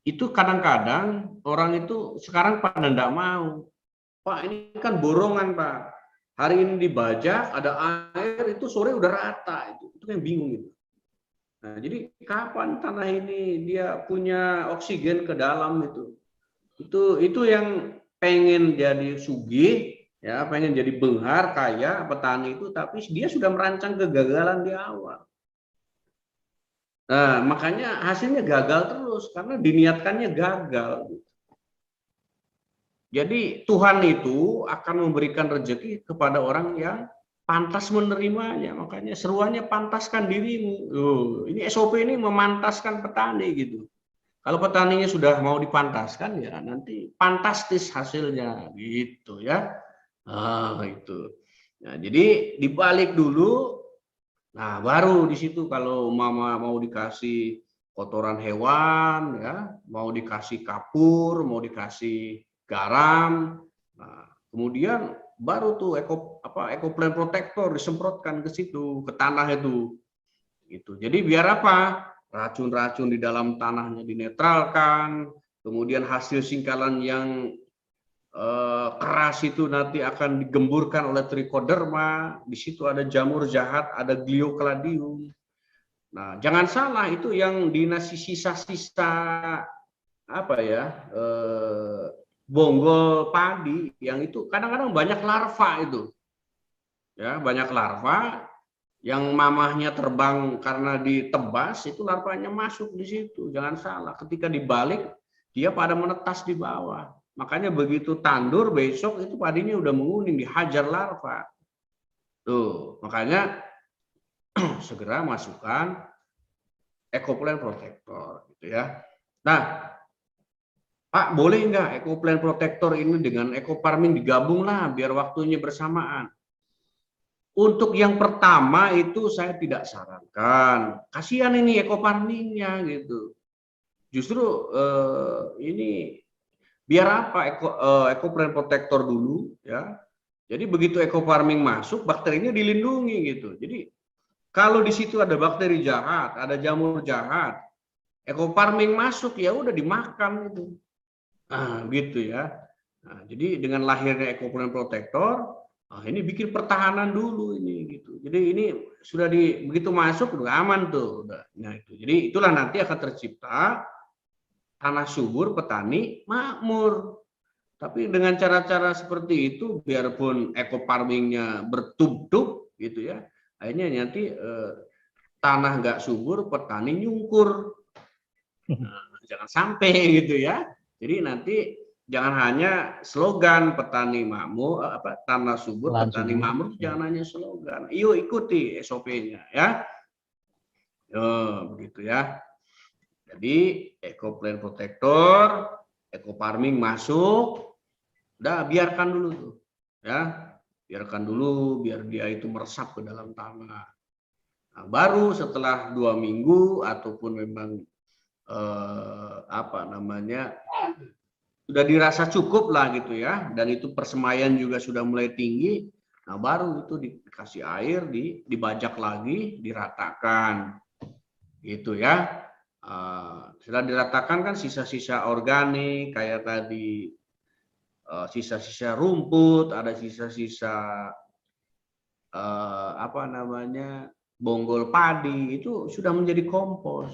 itu kadang-kadang orang itu sekarang pada enggak mau. Pak, ini kan borongan, Pak. Hari ini dibajak, ada air, itu sore udah rata. Itu yang bingung itu. Nah, jadi kapan tanah ini dia punya oksigen ke dalam itu? Itu yang pengen jadi sugih, ya, pengen jadi benghar, kaya, petani itu, tapi dia sudah merancang kegagalan di awal. Nah, makanya hasilnya gagal terus karena diniatkannya gagal. Jadi Tuhan itu akan memberikan rezeki kepada orang yang pantas menerimanya. Makanya seruannya pantaskan dirimu. Ini SOP ini memantaskan petani gitu. Kalau petaninya sudah mau dipantaskan ya nanti fantastis hasilnya gitu ya. Itu. Nah, jadi dibalik dulu. Nah, baru di situ kalau mama mau dikasih kotoran hewan ya, mau dikasih kapur, mau dikasih garam. Nah, kemudian baru tuh ekoplan protector disemprotkan ke situ, ke tanah itu. Gitu. Jadi biar apa? Racun-racun di dalam tanahnya dinetralkan, kemudian hasil singkalan yang keras itu nanti akan digemburkan oleh trichoderma. Di situ ada jamur jahat, ada gliocladium. Nah, jangan salah itu yang dinasi sisa-sisa apa ya, bonggol padi yang itu kadang-kadang banyak larva itu. Ya, banyak larva yang mamahnya terbang karena ditebas, itu larvanya masuk di situ. Jangan salah, ketika dibalik dia pada menetas di bawah. Makanya begitu tandur besok itu padinya udah menguning, dihajar larva. Tuh, makanya segera masukkan ekoplan protector gitu ya. Nah, Pak, boleh nggak ekoplan protector ini dengan ekofarming digabung lah biar waktunya bersamaan? Untuk yang pertama itu saya tidak sarankan. Kasihan ini ekofarmingnya gitu. Justru ini biar apa ekoplan protector dulu ya. Jadi begitu ekofarming masuk, bakterinya dilindungi gitu. Jadi kalau di situ ada bakteri jahat, ada jamur jahat, ekofarming masuk ya udah dimakan itu. Nah, gitu ya. Nah, jadi dengan lahirnya ekoplan protector, ini bikin pertahanan dulu ini gitu. Jadi ini sudah begitu masuk udah aman tuh, udah. Nah, itu. Jadi itulah nanti akan tercipta tanah subur, petani makmur. Tapi dengan cara-cara seperti itu, biarpun ekofarmingnya bertub-tub gitu ya, akhirnya nanti tanah nggak subur, petani nyungkur. Nah, jangan sampai gitu ya. Jadi nanti jangan hanya slogan petani makmur, tanah subur, petani makmur, jangan hanya slogan. Yuk ikuti SOP-nya ya. Begitu ya. Jadi ekoplan protector, ekofarming masuk. Udah biarkan dulu tuh, ya, biarkan dulu biar dia itu meresap ke dalam tanah. Nah, baru setelah 2 minggu ataupun memang sudah dirasa cukup lah gitu ya, dan itu persemaian juga sudah mulai tinggi. Nah, baru itu dikasih air, dibajak lagi, diratakan, gitu ya. Setelah diratakan kan sisa-sisa organik kayak tadi. Sisa-sisa rumput, ada sisa-sisa bonggol padi itu sudah menjadi kompos.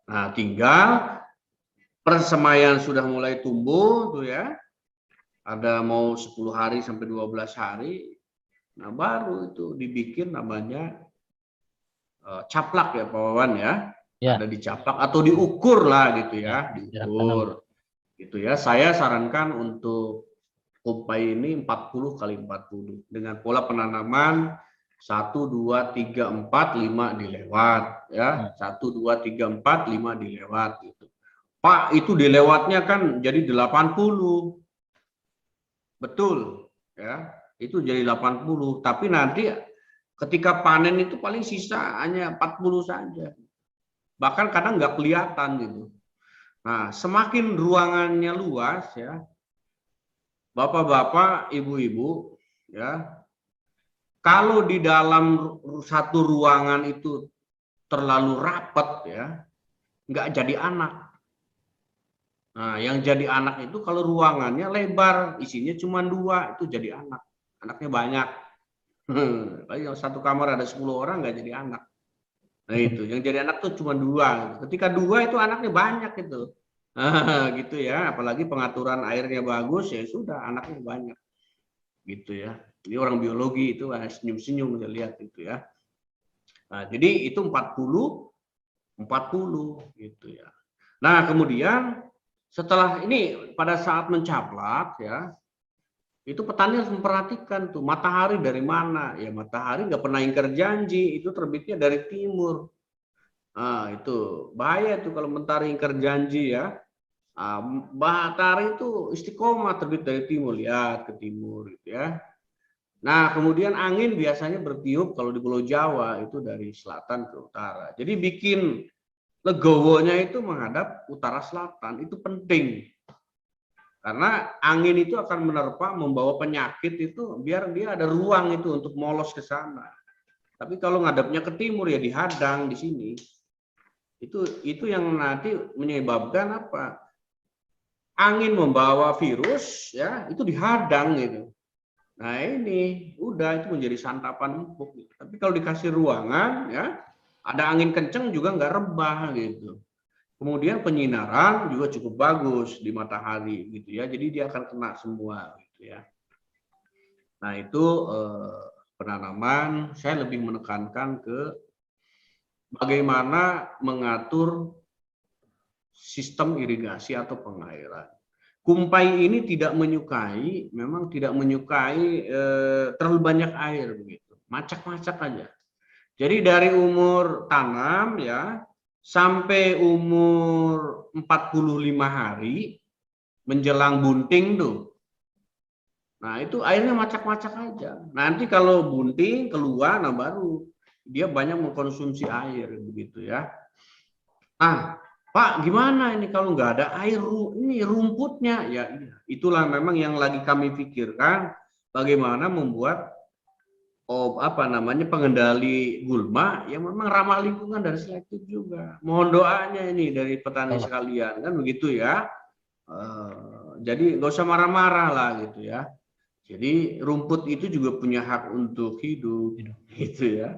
Nah, tinggal persemaian sudah mulai tumbuh tuh ya. Ada mau 10 hari sampai 12 hari. Nah, baru itu dibikin namanya caplak ya, Pak Wawan ya. Ada dicaplak atau diukur lah gitu ya, diukur. Gitu ya, saya sarankan untuk pompa ini 40 kali 40 dengan pola penanaman 1, 2, 3, 4, 5 dilewat ya. 1, 2, 3, 4, 5 dilewat gitu. Pak, itu dilewatnya kan jadi 80. Betul ya. Itu jadi 80, tapi nanti ketika panen itu paling sisa hanya 40 saja. Bahkan kadang nggak kelihatan gitu. Nah, semakin ruangannya luas ya, Bapak-bapak, Ibu-ibu, ya, kalau di dalam satu ruangan itu terlalu rapat ya, nggak jadi anak. Nah, yang jadi anak itu kalau ruangannya lebar, isinya cuma 2, itu jadi anak. Anaknya banyak. Kalau satu kamar ada 10 orang nggak jadi anak. Nah itu, yang jadi anak tuh cuma 2. Ketika 2 itu anaknya banyak gitu. Gitu ya, apalagi pengaturan airnya bagus ya sudah anaknya banyak. Gitu ya. Ini orang biologi itu senyum-senyum udah lihat itu ya. Nah, jadi itu 40 gitu ya. Nah, kemudian setelah ini pada saat mencaplak ya, itu petani harus memperhatikan tuh matahari dari mana. Ya matahari nggak pernah ingkar janji, itu terbitnya dari timur. Nah, itu bahaya tuh kalau mentari ingkar janji ya. Matahari itu istiqomah terbit dari timur, lihat ke timur gitu ya. Nah, kemudian angin biasanya bertiup kalau di Pulau Jawa itu dari selatan ke utara. Jadi bikin legowonya itu menghadap utara selatan, itu penting. Karena angin itu akan menerpa, membawa penyakit itu biar dia ada ruang itu untuk molos ke sana. Tapi kalau ngadapnya ke timur ya dihadang di sini. Itu yang nanti menyebabkan apa? Angin membawa virus ya, itu dihadang gitu. Nah, ini udah itu menjadi santapan empuk gitu. Tapi kalau dikasih ruangan ya, ada angin kenceng juga nggak rebah gitu. Kemudian penyinaran juga cukup bagus di matahari gitu ya. Jadi dia akan kena semua gitu ya. Nah, itu penanaman saya lebih menekankan ke bagaimana mengatur sistem irigasi atau pengairan. Kumpai ini memang tidak menyukai terlalu banyak air begitu. Macak-macak aja. Jadi dari umur tanam ya sampai umur 45 hari menjelang bunting tuh. Nah, itu airnya macak-macak aja. Nanti kalau bunting keluar nah baru dia banyak mengkonsumsi air begitu ya. Ah, Pak, gimana ini kalau nggak ada air ini rumputnya? Ya, itulah memang yang lagi kami pikirkan bagaimana membuat pengendali gulma yang memang ramah lingkungan dan selektif juga. Mohon doanya ini dari petani sekalian kan begitu ya. Jadi nggak usah marah-marah lah gitu ya. Jadi rumput itu juga punya hak untuk hidup gitu ya.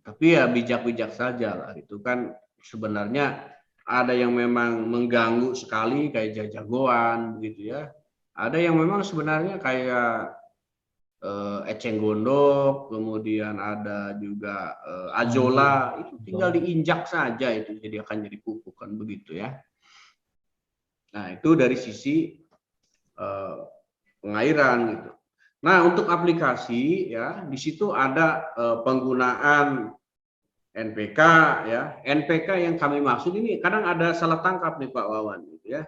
Tapi ya bijak-bijak saja lah. Itu kan sebenarnya ada yang memang mengganggu sekali kayak jagoan begitu ya. Ada yang memang sebenarnya kayak eceng gondok, kemudian ada juga azola, itu tinggal diinjak saja itu jadi akan jadi pupuk kan begitu ya. Nah, itu dari sisi pengairan gitu. Nah, untuk aplikasi ya di situ ada penggunaan NPK ya. NPK yang kami maksud ini kadang ada salah tangkap nih Pak Wawan gitu ya.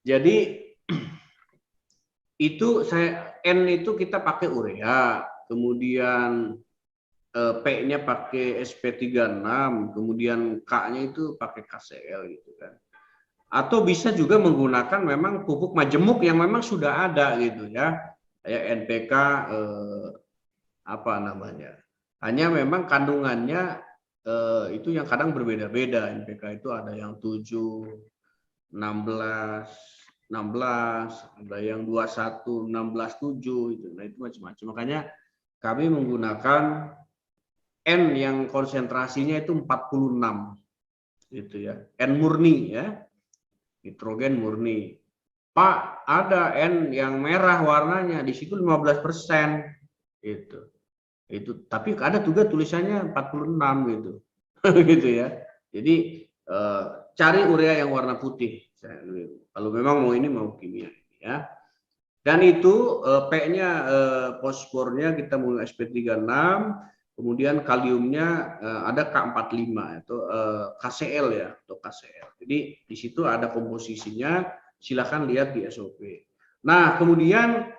Jadi itu N itu kita pakai urea, kemudian P-nya pakai SP36, kemudian K-nya itu pakai KCl gitu kan. Atau bisa juga menggunakan memang pupuk majemuk yang memang sudah ada gitu ya. Kayak NPK hanya memang kandungannya itu yang kadang berbeda-beda. NPK itu ada yang 7, 16, ada yang 21, 16, 7 itu. Nah, itu macam-macam. Makanya kami menggunakan N yang konsentrasinya itu 46 gitu ya. N murni ya. Nitrogen murni. Pak, ada N yang merah warnanya di situ 15% gitu. Itu tapi ada juga tulisannya 46 gitu. Gitu ya. Jadi cari urea yang warna putih. Kalau memang mau ini mau kimia ya. Dan itu P-nya fosfornya kita mulai sp36, kemudian kaliumnya ada K45 itu KCl ya, atau KCl. Jadi di situ ada komposisinya, silakan lihat di SOP. Nah, kemudian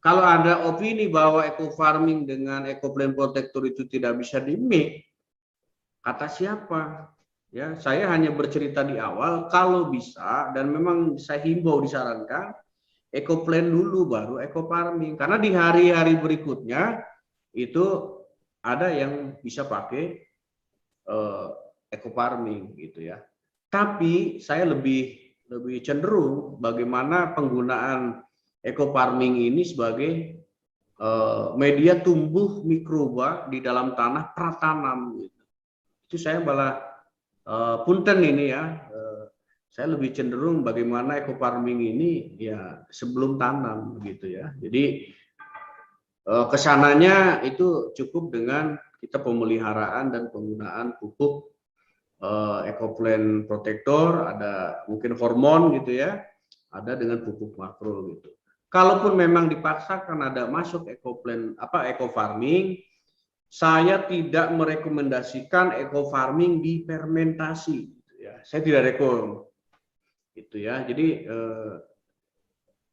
kalau ada opini bahwa eco farming dengan ecoplant protector itu tidak bisa di-mix, kata siapa? Ya, saya hanya bercerita di awal kalau bisa, dan memang saya himbau disarankan ecoplant dulu baru eco farming, karena di hari-hari berikutnya itu ada yang bisa pakai eco farming gitu ya. Tapi saya lebih cenderung bagaimana penggunaan eco farming ini sebagai media tumbuh mikroba di dalam tanah pratanam gitu. Itu saya malah punten ini ya. Saya lebih cenderung bagaimana eco farming ini ya sebelum tanam begitu ya. Jadi kesananya itu cukup dengan kita pemeliharaan dan penggunaan pupuk ecoplant protector, ada mungkin hormon gitu ya, ada dengan pupuk makro gitu. Kalaupun memang dipaksakan ada masuk ecoplant eco farming, saya tidak merekomendasikan eco farming di fermentasi gitu ya. Saya tidak rekom gitu ya. Jadi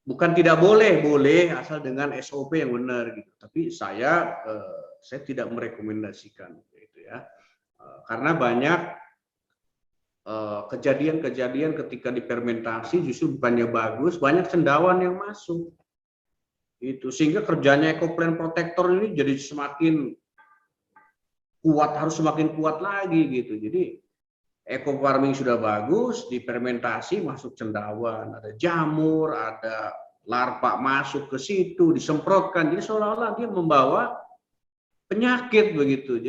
bukan tidak boleh, boleh asal dengan SOP yang benar gitu. Tapi saya tidak merekomendasikan gitu ya. Karena banyak kejadian-kejadian ketika difermentasi justru bukannya bagus, banyak cendawan yang masuk. Itu sehingga kerjanya ecoplant protector ini jadi semakin kuat, harus semakin kuat lagi gitu. Jadi eco farming sudah bagus, difermentasi masuk cendawan, ada jamur, ada larva masuk ke situ, disemprotkan. Jadi seolah-olah dia membawa penyakit begitu.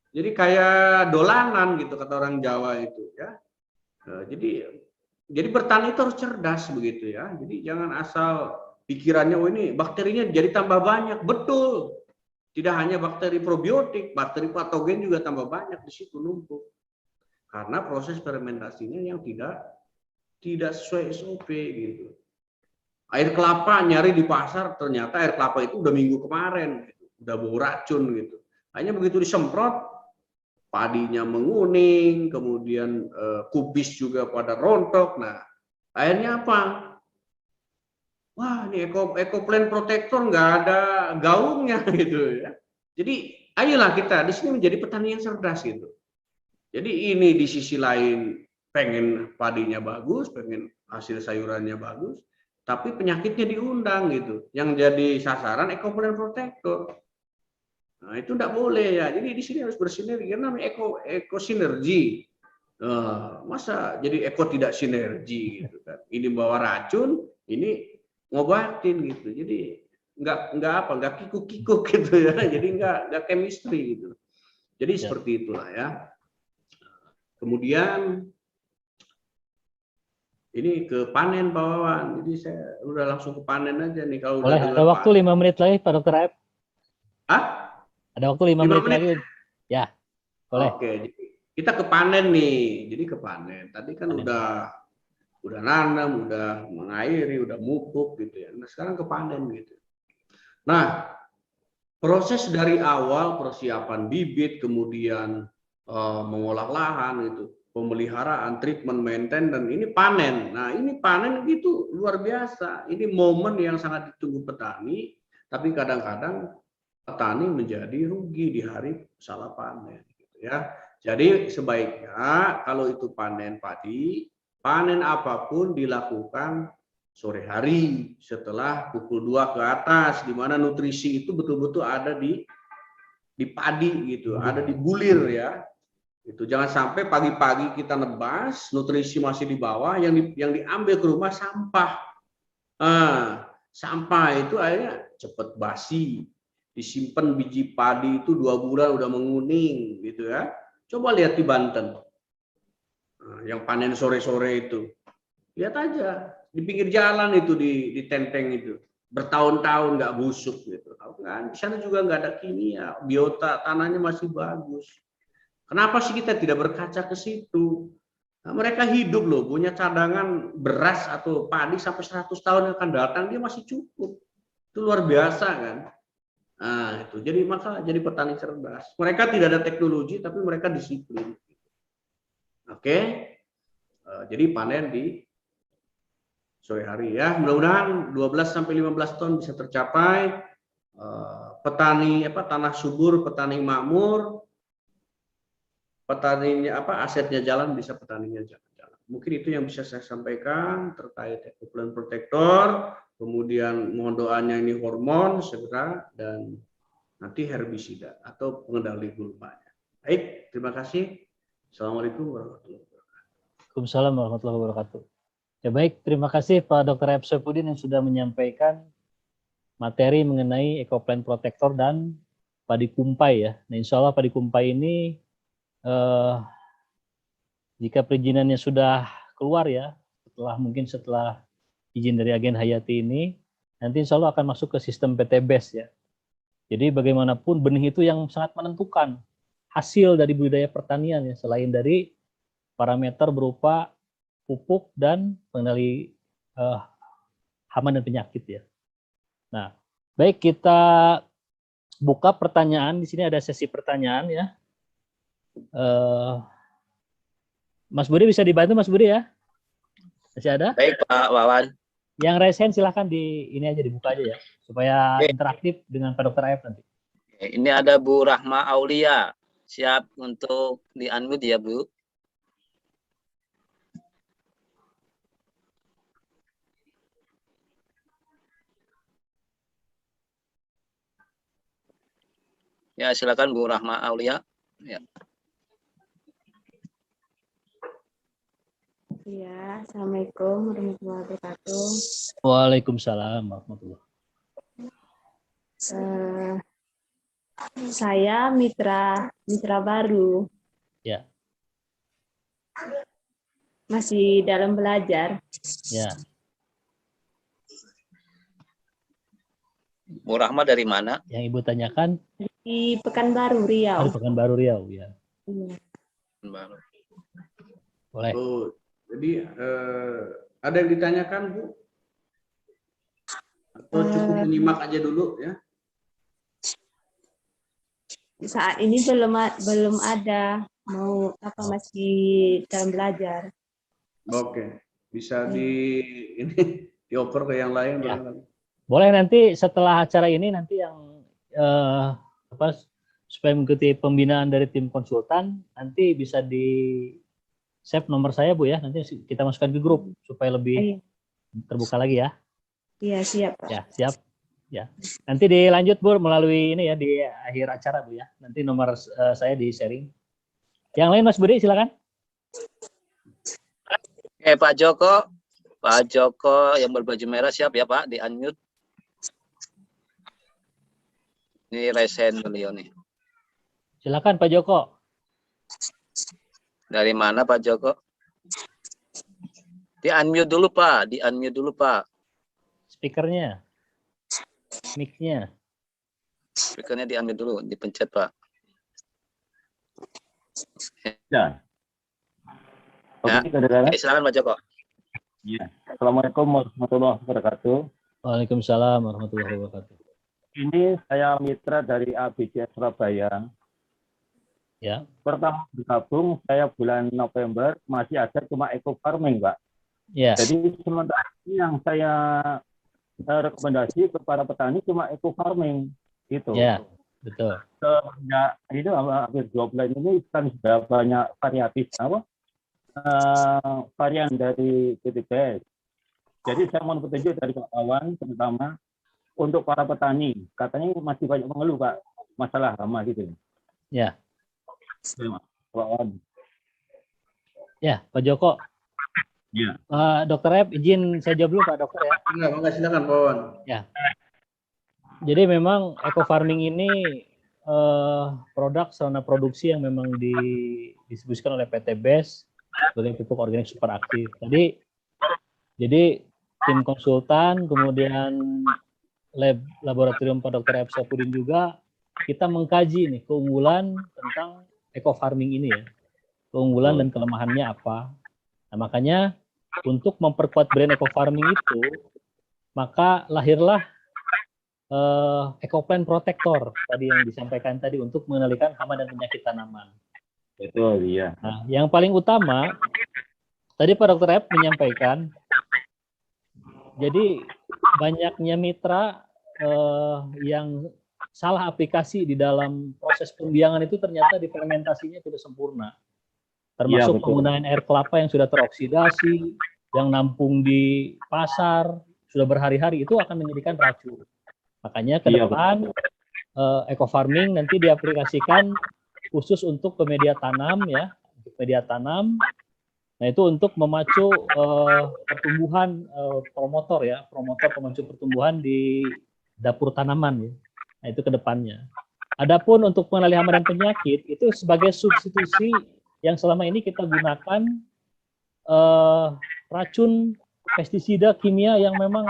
Jadi kayak dolanan gitu kata orang Jawa itu ya. Jadi bertani itu harus cerdas begitu ya. Jadi jangan asal pikirannya oh ini bakterinya jadi tambah banyak. Betul. Tidak hanya bakteri probiotik, bakteri patogen juga tambah banyak di situ numpuk. Karena proses fermentasinya yang tidak sesuai SOP gitu. Air kelapa nyari di pasar, ternyata air kelapa itu udah minggu kemarin, gitu. Udah bau racun gitu. Hanya begitu disemprot, padinya menguning, kemudian kubis juga pada rontok. Nah, akhirnya apa? Wah, ini ecoplant protector nggak ada gaungnya gitu ya. Jadi, ayolah kita di sini menjadi petani yang cerdas gitu. Jadi ini di sisi lain pengen padinya bagus, pengen hasil sayurannya bagus, tapi penyakitnya diundang gitu. Yang jadi sasaran ecoplant protector. Nah, itu tidak boleh ya. Jadi di sini harus bersinergi karena namanya eko sinergi. Masa jadi eko tidak sinergi gitu kan. Ini bawa racun, ini ngobatin gitu. Jadi nggak kikuk-kikuk gitu ya. Jadi nggak chemistry gitu. Jadi seperti itulah ya. Kemudian ini ke panen Pak Wawan. Jadi saya udah langsung ke panen aja nih kalau boleh, udah ada waktu 5 menit lagi Pak Dr. Aep. Ada waktu 5 menit lagi. Ya, boleh. Oke, jadi kita ke panen nih. Jadi ke panen. Tadi kan panen. udah nanam, udah mengairi, udah mupuk gitu ya. Nah, sekarang ke panen gitu. Nah, proses dari awal persiapan bibit, kemudian mengolah lahan itu, pemeliharaan, treatment, maintenance, dan ini panen. Nah, ini panen itu luar biasa. Ini momen yang sangat ditunggu petani, tapi kadang-kadang petani menjadi rugi di hari salah panen gitu ya. Jadi sebaiknya kalau itu panen padi, panen apapun dilakukan sore hari setelah pukul 2 ke atas, di mana nutrisi itu betul-betul ada di padi gitu, ada di bulir ya. Itu jangan sampai pagi-pagi kita nebas, nutrisi masih di bawah, yang diambil ke rumah sampah. Sampah itu akhirnya cepat basi. Disimpan biji padi itu 2 bulan udah menguning gitu ya. Coba lihat di Banten. Yang panen sore-sore itu. Lihat aja di pinggir jalan itu di tenteng itu. Bertahun-tahun nggak busuk gitu. Kan di sana juga nggak ada kimia, biota tanahnya masih bagus. Kenapa sih kita tidak berkaca ke situ? Nah, mereka hidup loh, punya cadangan beras atau padi sampai 100 tahun yang akan datang, dia masih cukup. Itu luar biasa kan. Nah, itu. Jadi maka jadi petani cerdas. Mereka tidak ada teknologi, tapi mereka disiplin. Oke. Jadi panen di sore hari ya. Mudah-mudahan 12 sampai 15 ton bisa tercapai. Petani tanah subur, petani makmur, petaninya asetnya jalan, bisa petaninya jalan. Mungkin itu yang bisa saya sampaikan terkait ekoplain protektor. Kemudian mohon doanya ini hormon segera, dan nanti herbisida atau pengendali gulmanya. Baik, terima kasih. Assalamualaikum warahmatullahi wabarakatuh. Waalaikumsalam warahmatullahi wabarakatuh. Ya baik, terima kasih Pak Dr. F. Saifuddin yang sudah menyampaikan materi mengenai ekoplain protektor dan padi kumpai ya. Nah, insya Allah padi kumpai ini jika perizinannya sudah keluar ya, setelah izin dari agen Hayati ini, nanti insya Allah akan masuk ke sistem PTBES ya. Jadi bagaimanapun benih itu yang sangat menentukan hasil dari budidaya pertanian ya, selain dari parameter berupa pupuk dan pengendali hama dan penyakit ya. Nah, baik, kita buka pertanyaan. Di sini ada sesi pertanyaan ya. Mas Budi bisa dibantu, Mas Budi ya? Masih ada? Baik Pak Wawan. Yang raise hand silahkan dibuka aja ya, supaya interaktif dengan Pak Dr. F nanti. Ini ada Bu Rahma Aulia. Siap untuk di-unmute ya, Bu. Ya, silakan Bu Rahma Aulia. Ya. Ya, Assalamualaikum warahmatullahi wabarakatuh. Waalaikumsalam warahmatullahi. Saya mitra baru. Ya. Masih dalam belajar. Ya. Bu Rahma dari mana? Yang Ibu tanyakan Di Pekanbaru, Riau. dari Pekanbaru Riau ya. Iya. Baru. Boleh. Oh, jadi ada yang ditanyakan, Bu? Atau cukup menyimak aja dulu ya? Saat ini belum ada, masih dalam belajar. Oke, bisa dioper ke yang lain Ya. barangkali. Boleh nanti setelah acara ini nanti yang supaya mengikuti pembinaan dari tim konsultan, nanti bisa di save nomor saya Bu ya, nanti kita masukkan ke grup supaya lebih terbuka lagi ya. Iya, siap, Pak. Ya, siap. Ya. Nanti dilanjut Bu melalui ini ya di akhir acara Bu ya. Nanti nomor saya di sharing. Yang lain Mas Budi silakan. Pak Joko yang berbaju merah siap ya Pak, di-unmute. Ini resen beliau nih. Silakan Pak Joko. Dari mana Pak Joko? Di-unmute dulu Pak, di-unmute dulu Pak. Speakernya. Mic-nya. Speakernya di-unmute dulu, dipencet Pak. Ya. Oke, Ya. saudara. Silakan Pak Joko. Ya. Assalamualaikum warahmatullahi wabarakatuh. Waalaikumsalam warahmatullahi wabarakatuh. Ini saya mitra dari ABJ Surabaya. Ya. Pertama bergabung saya bulan November, masih ada cuma eco farming, Pak. Ya. Jadi sementara ini yang saya rekomendasi kepada petani cuma eco farming gitu. Ya, betul. Semenjak itu hampir 2 bulan ini kan sudah banyak varian dari PTBES. Jadi saya mohon petunjuk dari kawan terutama untuk para petani. Katanya masih banyak mengeluh Pak masalah hama gitu. Ya. Kawan. Ya, Pak Joko. Ya. Dokter F, izin saya jawab dulu Pak Dokter ya. Enggak, silakan Pak Wawan. Ya. Jadi memang eco farming ini produk sarana produksi yang memang didistribusikan oleh PTBES sebagai pupuk organik super aktif. Jadi tim konsultan kemudian laboratorium Pak Dr. F. Saifuddin juga kita mengkaji nih keunggulan tentang eco farming ini ya. Keunggulan dan kelemahannya apa. Nah, makanya untuk memperkuat brand eco farming itu, maka lahirlah EcoPlan Protector tadi yang disampaikan tadi untuk mengendalikan hama dan penyakit tanaman. Betul, iya. Nah, yang paling utama tadi Pak Dr. F menyampaikan, jadi banyaknya mitra yang salah aplikasi di dalam proses pembiangan itu ternyata implementasinya tidak sempurna. Termasuk Iya, betul. penggunaan air kelapa yang sudah teroksidasi, yang nampung di pasar, sudah berhari-hari, itu akan menjadikan racun. Makanya ke Iya, depan eco farming nanti diaplikasikan khusus untuk ke media tanam ya, untuk media tanam. Nah, itu untuk memacu pertumbuhan promotor ya, promotor pemacu pertumbuhan di dapur tanaman ya. Nah, itu ke depannya. Adapun untuk pengendali hama dan penyakit itu sebagai substitusi yang selama ini kita gunakan racun pestisida kimia yang memang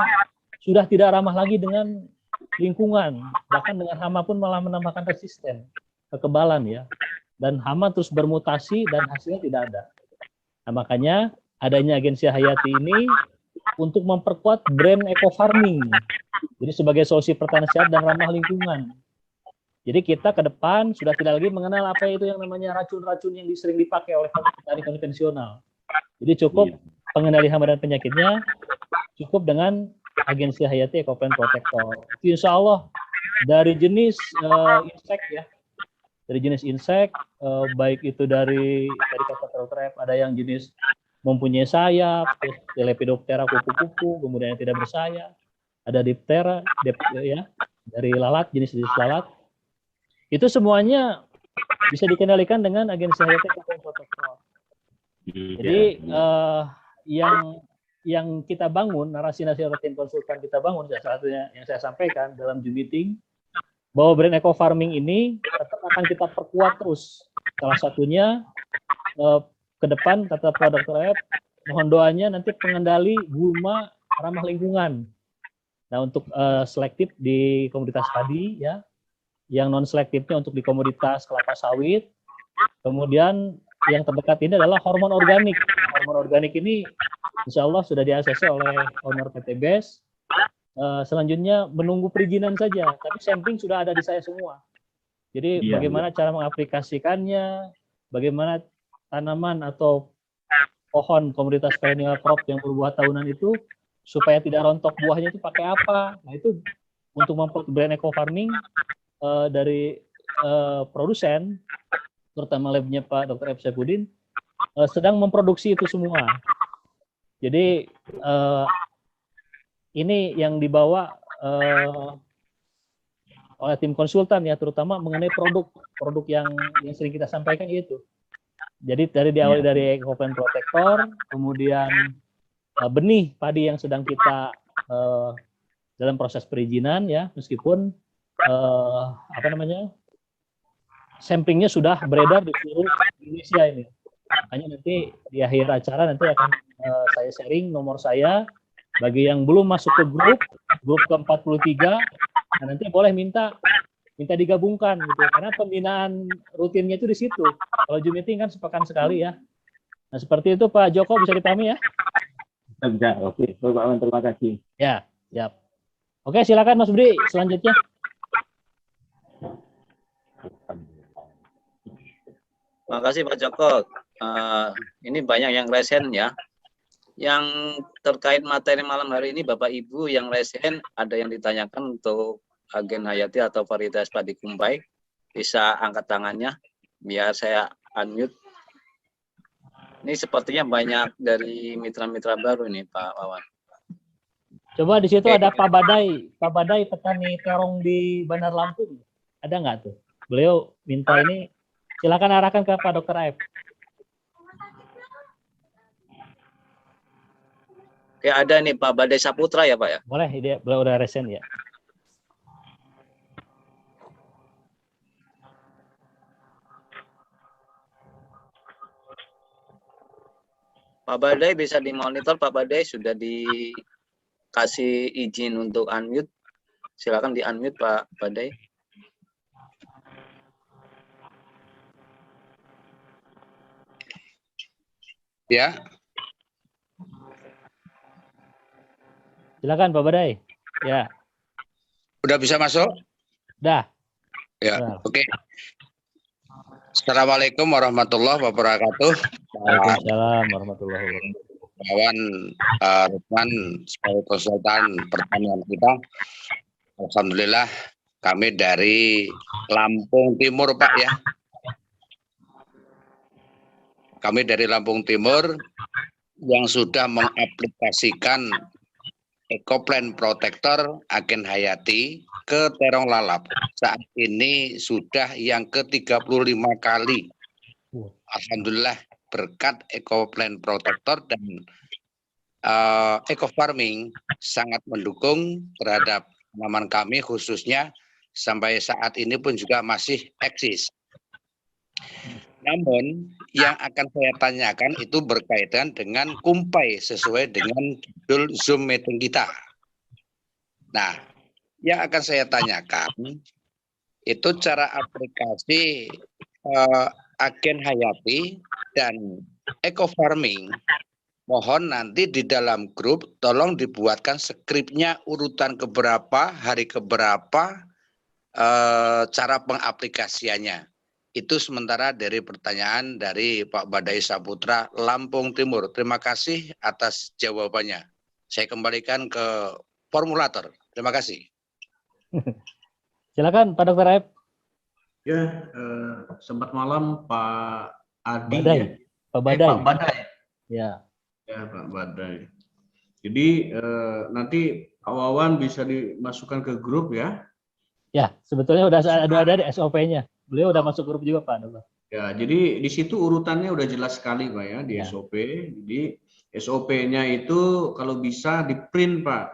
sudah tidak ramah lagi dengan lingkungan, bahkan dengan hama pun malah menambahkan resisten, kekebalan ya. Dan hama terus bermutasi dan hasilnya tidak ada. Nah, makanya adanya Agensi Hayati ini untuk memperkuat brand eco farming. Jadi sebagai solusi pertanian sehat dan ramah lingkungan. Jadi kita ke depan sudah tidak lagi mengenal apa itu yang namanya racun-racun yang sering dipakai oleh petani konvensional. Jadi cukup pengendali hama dan penyakitnya cukup dengan Agensi Hayati EcoPlan Protector. Insya Allah dari jenis insek ya, dari jenis insek baik itu dari kata Dr. F, ada yang jenis mempunyai sayap, Lepidoptera kupu-kupu, kemudian yang tidak bersayap, ada Diptera, ya, dari lalat, jenis-jenis lalat. Itu semuanya bisa dikendalikan dengan Agensi Hayati EcoPlan Protector. Jadi yang kita bangun, narasi-narasi tim konsultan kita bangun, salah satunya yang saya sampaikan dalam Zoom meeting, bahwa brand eco farming ini tetap akan kita perkuat terus. Salah satunya ke depan, kata Pak Dr. F, mohon doanya nanti pengendali gulma ramah lingkungan. Nah, untuk selektif di komoditas padi, ya, yang non selektifnya untuk di komoditas kelapa sawit. Kemudian yang terdekat ini adalah hormon organik. Hormon organik ini insya Allah sudah di-ACC oleh owner PT BES. Selanjutnya menunggu perizinan saja, tapi sampling sudah ada di saya semua. Jadi bagaimana cara mengaplikasikannya, bagaimana tanaman atau pohon komoditas perennial crop yang berbuah tahunan itu supaya tidak rontok buahnya itu pakai apa. Nah, itu untuk memperkuat brand eco farming dari produsen, terutama labnya Pak Dr. F. Saifuddin, sedang memproduksi itu semua. Jadi ini yang dibawa oleh tim konsultan ya, terutama mengenai produk yang sering kita sampaikan itu. Jadi diawali dari EcoPlan Protector, kemudian benih padi yang sedang kita dalam proses perizinan ya, meskipun samplingnya sudah beredar di seluruh Indonesia ini. Makanya nanti di akhir acara nanti akan saya sharing nomor saya bagi yang belum masuk ke grup ke-43, nah nanti boleh minta digabungkan gitu, karena pembinaan rutinnya itu di situ. Kalau Zoom meeting kan sepekan sekali ya. Nah, seperti itu Pak Joko, bisa dipahami ya? Bisa, oke. Bapak Awan, terima kasih. Ya, siap. Oke, silakan Mas Budi selanjutnya. Terima kasih Pak Joko. Ini banyak yang resen ya. Yang terkait materi malam hari ini, Bapak Ibu yang resen, ada yang ditanyakan untuk Agen Hayati atau varietas padi kumbai, bisa angkat tangannya biar saya unmute. Ini sepertinya banyak dari mitra-mitra baru ini Pak Wawan. Coba di situ ada Pak Badai petani terong di Bandar Lampung. Ada nggak tuh? Beliau minta ini, silakan arahkan ke Pak Dr. F. Oke, ada nih Pak Badai Saputra ya Pak ya? Boleh, dia beliau udah resen ya. Pak Badai bisa dimonitor, Pak Badai sudah dikasih izin untuk unmute. Silakan di unmute Pak Badai. Ya. Silakan Pak Badai. Ya, Udah bisa masuk? dah. Ya, Nah. oke. Assalamualaikum warahmatullahi wabarakatuh. Waalaikumsalam warahmatullahi wabarakatuh. Kawan Rukman sebagai konsultan pertanian kita, alhamdulillah kami dari Lampung Timur, Pak ya. Kami dari Lampung Timur yang sudah mengaplikasikan EcoPlan Protector Agen Hayati ke terong lalap. Saat ini sudah yang ke-35 kali. Alhamdulillah berkat EcoPlan Protector dan Eco Farming sangat mendukung terhadap tanaman kami, khususnya sampai saat ini pun juga masih eksis. Namun yang akan saya tanyakan itu berkaitan dengan kumpai sesuai dengan judul Zoom meeting kita. Nah, yang akan saya tanyakan itu cara aplikasi Agen Hayati dan Eco Farming. Mohon nanti di dalam grup tolong dibuatkan skripnya urutan keberapa, hari keberapa, cara pengaplikasiannya. Itu sementara dari pertanyaan dari Pak Badai Saputra, Lampung Timur. Terima kasih atas jawabannya. Saya kembalikan ke formulator. Terima kasih. Silakan Pak Dr. Aib. Ya, selamat malam Pak Adi. Badai. Ya. Pak Badai. Pak Badai. Ya. Ya, Pak Badai. Jadi nanti Pak Wawan bisa dimasukkan ke grup ya. Ya, sebetulnya udah ada di SOP-nya. Beliau udah masuk grup juga Pak Dr. Ya, jadi di situ urutannya udah jelas sekali Pak ya di Ya. SOP. Jadi SOP-nya itu kalau bisa di print Pak.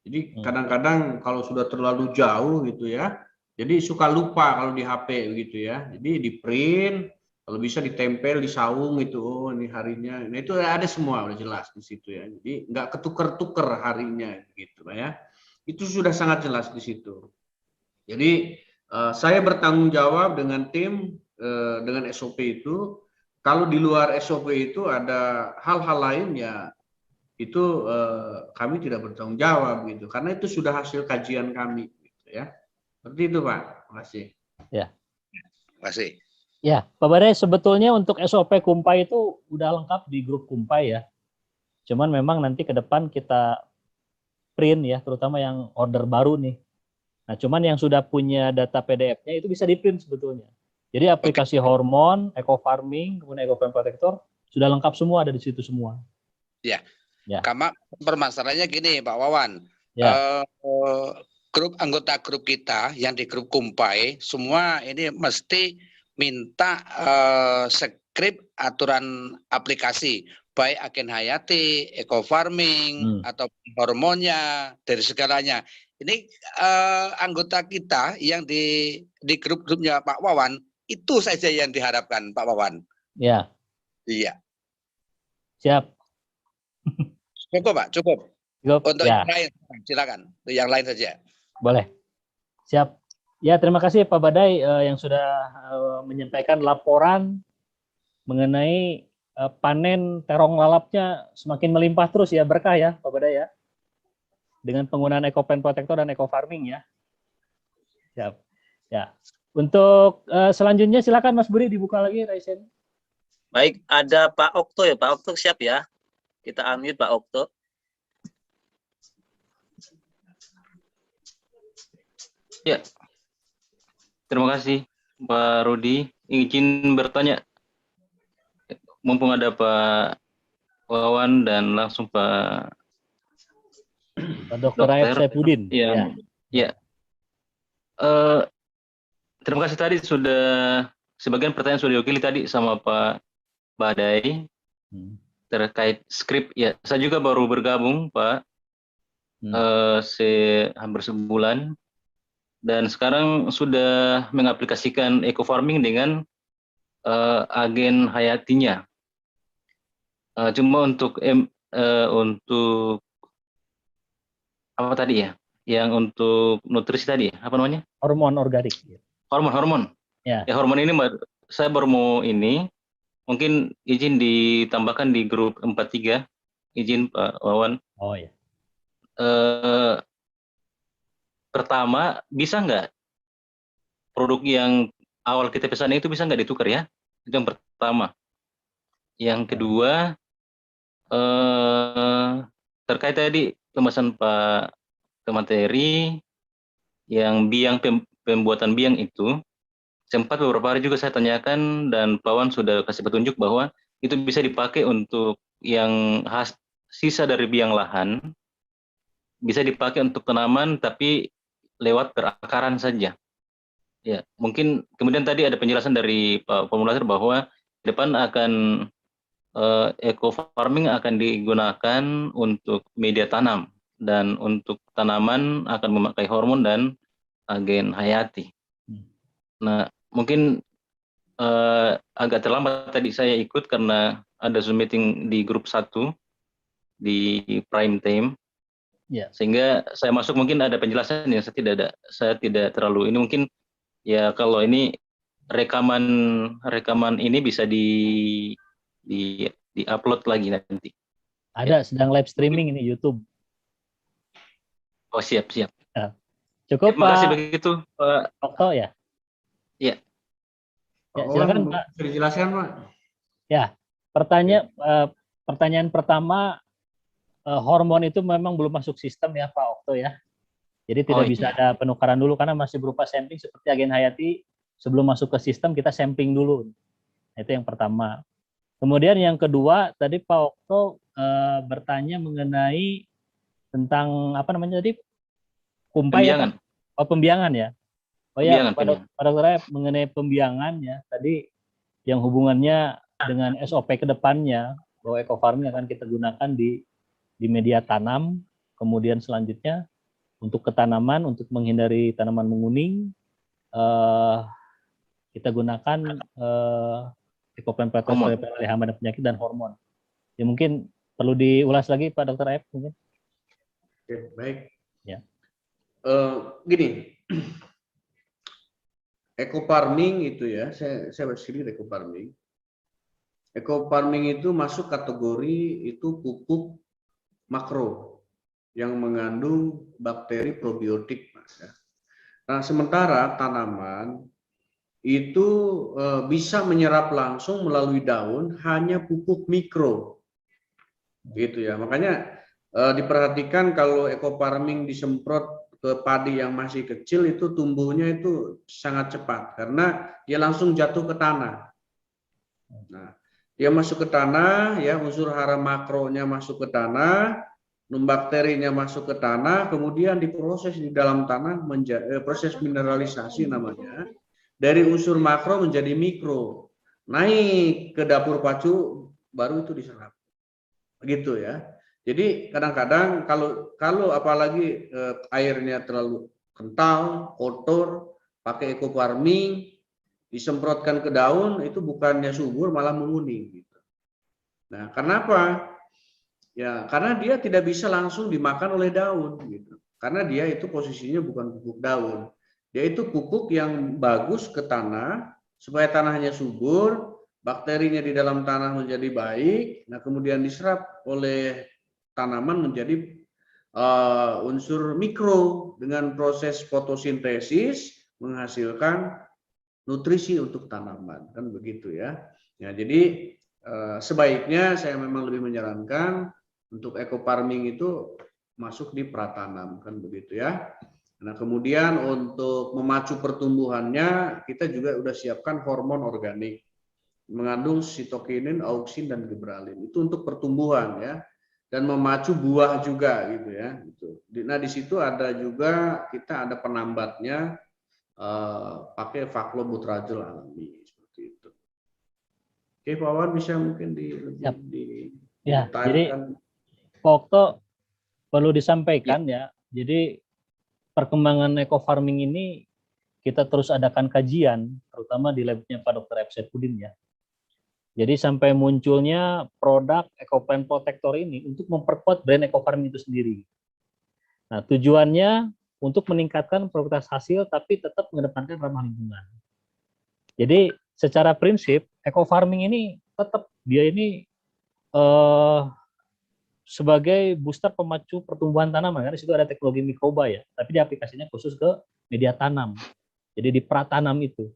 Jadi kadang-kadang kalau sudah terlalu jauh gitu ya, jadi suka lupa kalau di HP gitu ya. Jadi di print, kalau bisa ditempel di saung itu, oh ini harinya. Nah itu ada semua udah jelas di situ ya. Jadi nggak ketuker-tuker harinya gitu Pak ya. Itu sudah sangat jelas di situ. Jadi saya bertanggung jawab dengan tim dengan SOP itu. Kalau di luar SOP itu ada hal-hal lain ya itu kami tidak bertanggung jawab gitu karena itu sudah hasil kajian kami gitu ya. Seperti itu Pak. Terima kasih. Ya. Terima kasih. Ya, Pak Badai, sebetulnya untuk SOP Kumpai itu udah lengkap di grup Kumpai ya. Cuman memang nanti ke depan kita print ya, terutama yang order baru nih. Nah, cuman yang sudah punya data PDF-nya itu bisa di-print sebetulnya. Jadi aplikasi hormon, Eco Farming, kemudian Eco Farm Protector sudah lengkap semua, ada di situ semua. Ya. Ya. Karena permasalahannya gini Pak Wawan. Ya. Grup anggota grup kita yang di grup Kumpai semua ini mesti minta skrip aturan aplikasi baik Agen Hayati, Eco Farming atau hormonnya dari segalanya. Ini anggota kita yang di grup-grupnya Pak Wawan itu saja yang diharapkan Pak Wawan. Ya. Iya. Siap. Cukup Pak, cukup. Untuk ya. yang lain silakan. Untuk yang lain saja. Boleh. Siap. Ya, terima kasih Pak Badai yang sudah menyampaikan laporan mengenai panen terong lalapnya semakin melimpah terus ya, berkah ya Pak Badai ya. Dengan penggunaan EcoPlan Protector dan Eco Farming ya. Siap. Ya. Untuk selanjutnya silakan Mas Budi dibuka lagi Raisen. Baik, ada Pak Okto ya. Pak Okto siap ya. Kita unmute Pak Okto. Ya. Terima kasih Pak Rudi. Izin bertanya. Mumpung ada Pak Wawan dan langsung Pak Dr. Aib Saipudin. Ya. Ya. Terima kasih tadi sudah sebagian pertanyaan sudah diwakili tadi sama Pak Badai terkait skrip. Ya, saya juga baru bergabung Pak. Hampir sebulan dan sekarang sudah mengaplikasikan Eco Farming dengan Agen Hayatinya. Cuma untuk apa tadi ya? Yang untuk nutrisi tadi, apa namanya? Hormon organik. Hormon. Ya. Hormon ini saya baru mau ini, mungkin izin ditambahkan di grup 43, izin Pak Wawan. Oh ya. pertama, bisa nggak produk yang awal kita pesan itu bisa nggak ditukar ya? Itu yang pertama. Yang kedua, terkait tadi pembahasan Pak materi yang pembuatan biang itu, sempat beberapa hari juga saya tanyakan dan Pak Wan sudah kasih petunjuk bahwa itu bisa dipakai untuk yang sisa dari biang lahan, bisa dipakai untuk tanaman tapi lewat perakaran saja. Ya, mungkin kemudian tadi ada penjelasan dari Pak Formulator bahwa ke depan akan eco farming akan digunakan untuk media tanam dan untuk tanaman akan memakai hormon dan agen hayati. Nah, mungkin agak terlambat tadi saya ikut karena ada Zoom meeting di grup 1 di prime time. Ya. Sehingga saya masuk mungkin ada penjelasan yang saya tidak terlalu ini mungkin ya kalau ini rekaman ini bisa di upload lagi nanti. Ada sedang live streaming ini YouTube. Oh, siap. Nah, cukup Terima kasih Pak begitu Pak Okto ya. Iya. Ya, silakan Pak. Bisa dijelaskan Pak? Ya, pertanyaan pertama, hormon itu memang belum masuk sistem ya Pak Okto ya. Jadi tidak bisa ada penukaran dulu karena masih berupa sampling seperti agen hayati. Sebelum masuk ke sistem kita sampling dulu. Itu yang pertama. Kemudian yang kedua tadi Pak Okto bertanya mengenai tentang apa namanya tadi? Kumpai Pembiangan. Oh, pembiangan ya. Oh ya, Pembiangan, pada saya mengenai pembiangan ya, tadi yang hubungannya dengan SOP ke depannya, bahwa eco farming akan kita gunakan di media tanam, kemudian selanjutnya untuk ketanaman, untuk menghindari tanaman menguning, kita gunakan Ecoplan Proteus oleh hama dan penyakit dan hormon. Ya mungkin perlu diulas lagi Pak Dr. F mungkin. Oke, baik. Ya. Gini, eco farming itu ya, saya bersini eco farming. Eco farming itu masuk kategori itu pupuk makro yang mengandung bakteri probiotik, Mas. Nah, sementara tanaman itu bisa menyerap langsung melalui daun hanya pupuk mikro, gitu ya. Makanya diperhatikan kalau eco farming disemprot ke padi yang masih kecil itu tumbuhnya itu sangat cepat karena dia langsung jatuh ke tanah. Nah, dia masuk ke tanah, ya unsur hara makronya masuk ke tanah, bakterinya masuk ke tanah, kemudian diproses di dalam tanah proses mineralisasi namanya, dari unsur makro menjadi mikro, naik ke dapur pacu, baru itu diserap, begitu ya. Jadi kadang-kadang kalau apalagi airnya terlalu kental, kotor, pakai eco farming, disemprotkan ke daun itu bukannya subur malah menguning. Gitu. Nah, kenapa? Ya, karena dia tidak bisa langsung dimakan oleh daun, gitu. Karena dia itu posisinya bukan pupuk daun, dia itu pupuk yang bagus ke tanah supaya tanahnya subur, bakterinya di dalam tanah menjadi baik. Nah, kemudian diserap oleh tanaman menjadi unsur mikro dengan proses fotosintesis menghasilkan nutrisi untuk tanaman, kan begitu ya. Ya, jadi sebaiknya saya memang lebih menyarankan untuk eco farming itu masuk di pratanam, kan begitu ya. Nah, kemudian untuk memacu pertumbuhannya kita juga sudah siapkan hormon organik mengandung sitokinin, auksin dan gibralin. Itu untuk pertumbuhan ya. Dan memacu buah juga gitu ya. Nah, di situ ada juga kita ada penambatnya pakai Faclobutragel alami seperti itu. Oke, Pak Wan bisa mungkin ya, jadi Pak Okto perlu disampaikan ya. Jadi perkembangan eco farming ini kita terus adakan kajian, terutama di labnya Pak Dr. F. Saipudin ya. Jadi sampai munculnya produk EcoPlant Protector ini untuk memperkuat brand eco farming itu sendiri. Nah, tujuannya untuk meningkatkan produktivitas hasil tapi tetap mengedepankan ramah lingkungan. Jadi secara prinsip eco farming ini tetap dia ini sebagai booster pemacu pertumbuhan tanaman. Karena di situ ada teknologi mikroba ya, tapi di aplikasinya khusus ke media tanam. Jadi di pratanam itu.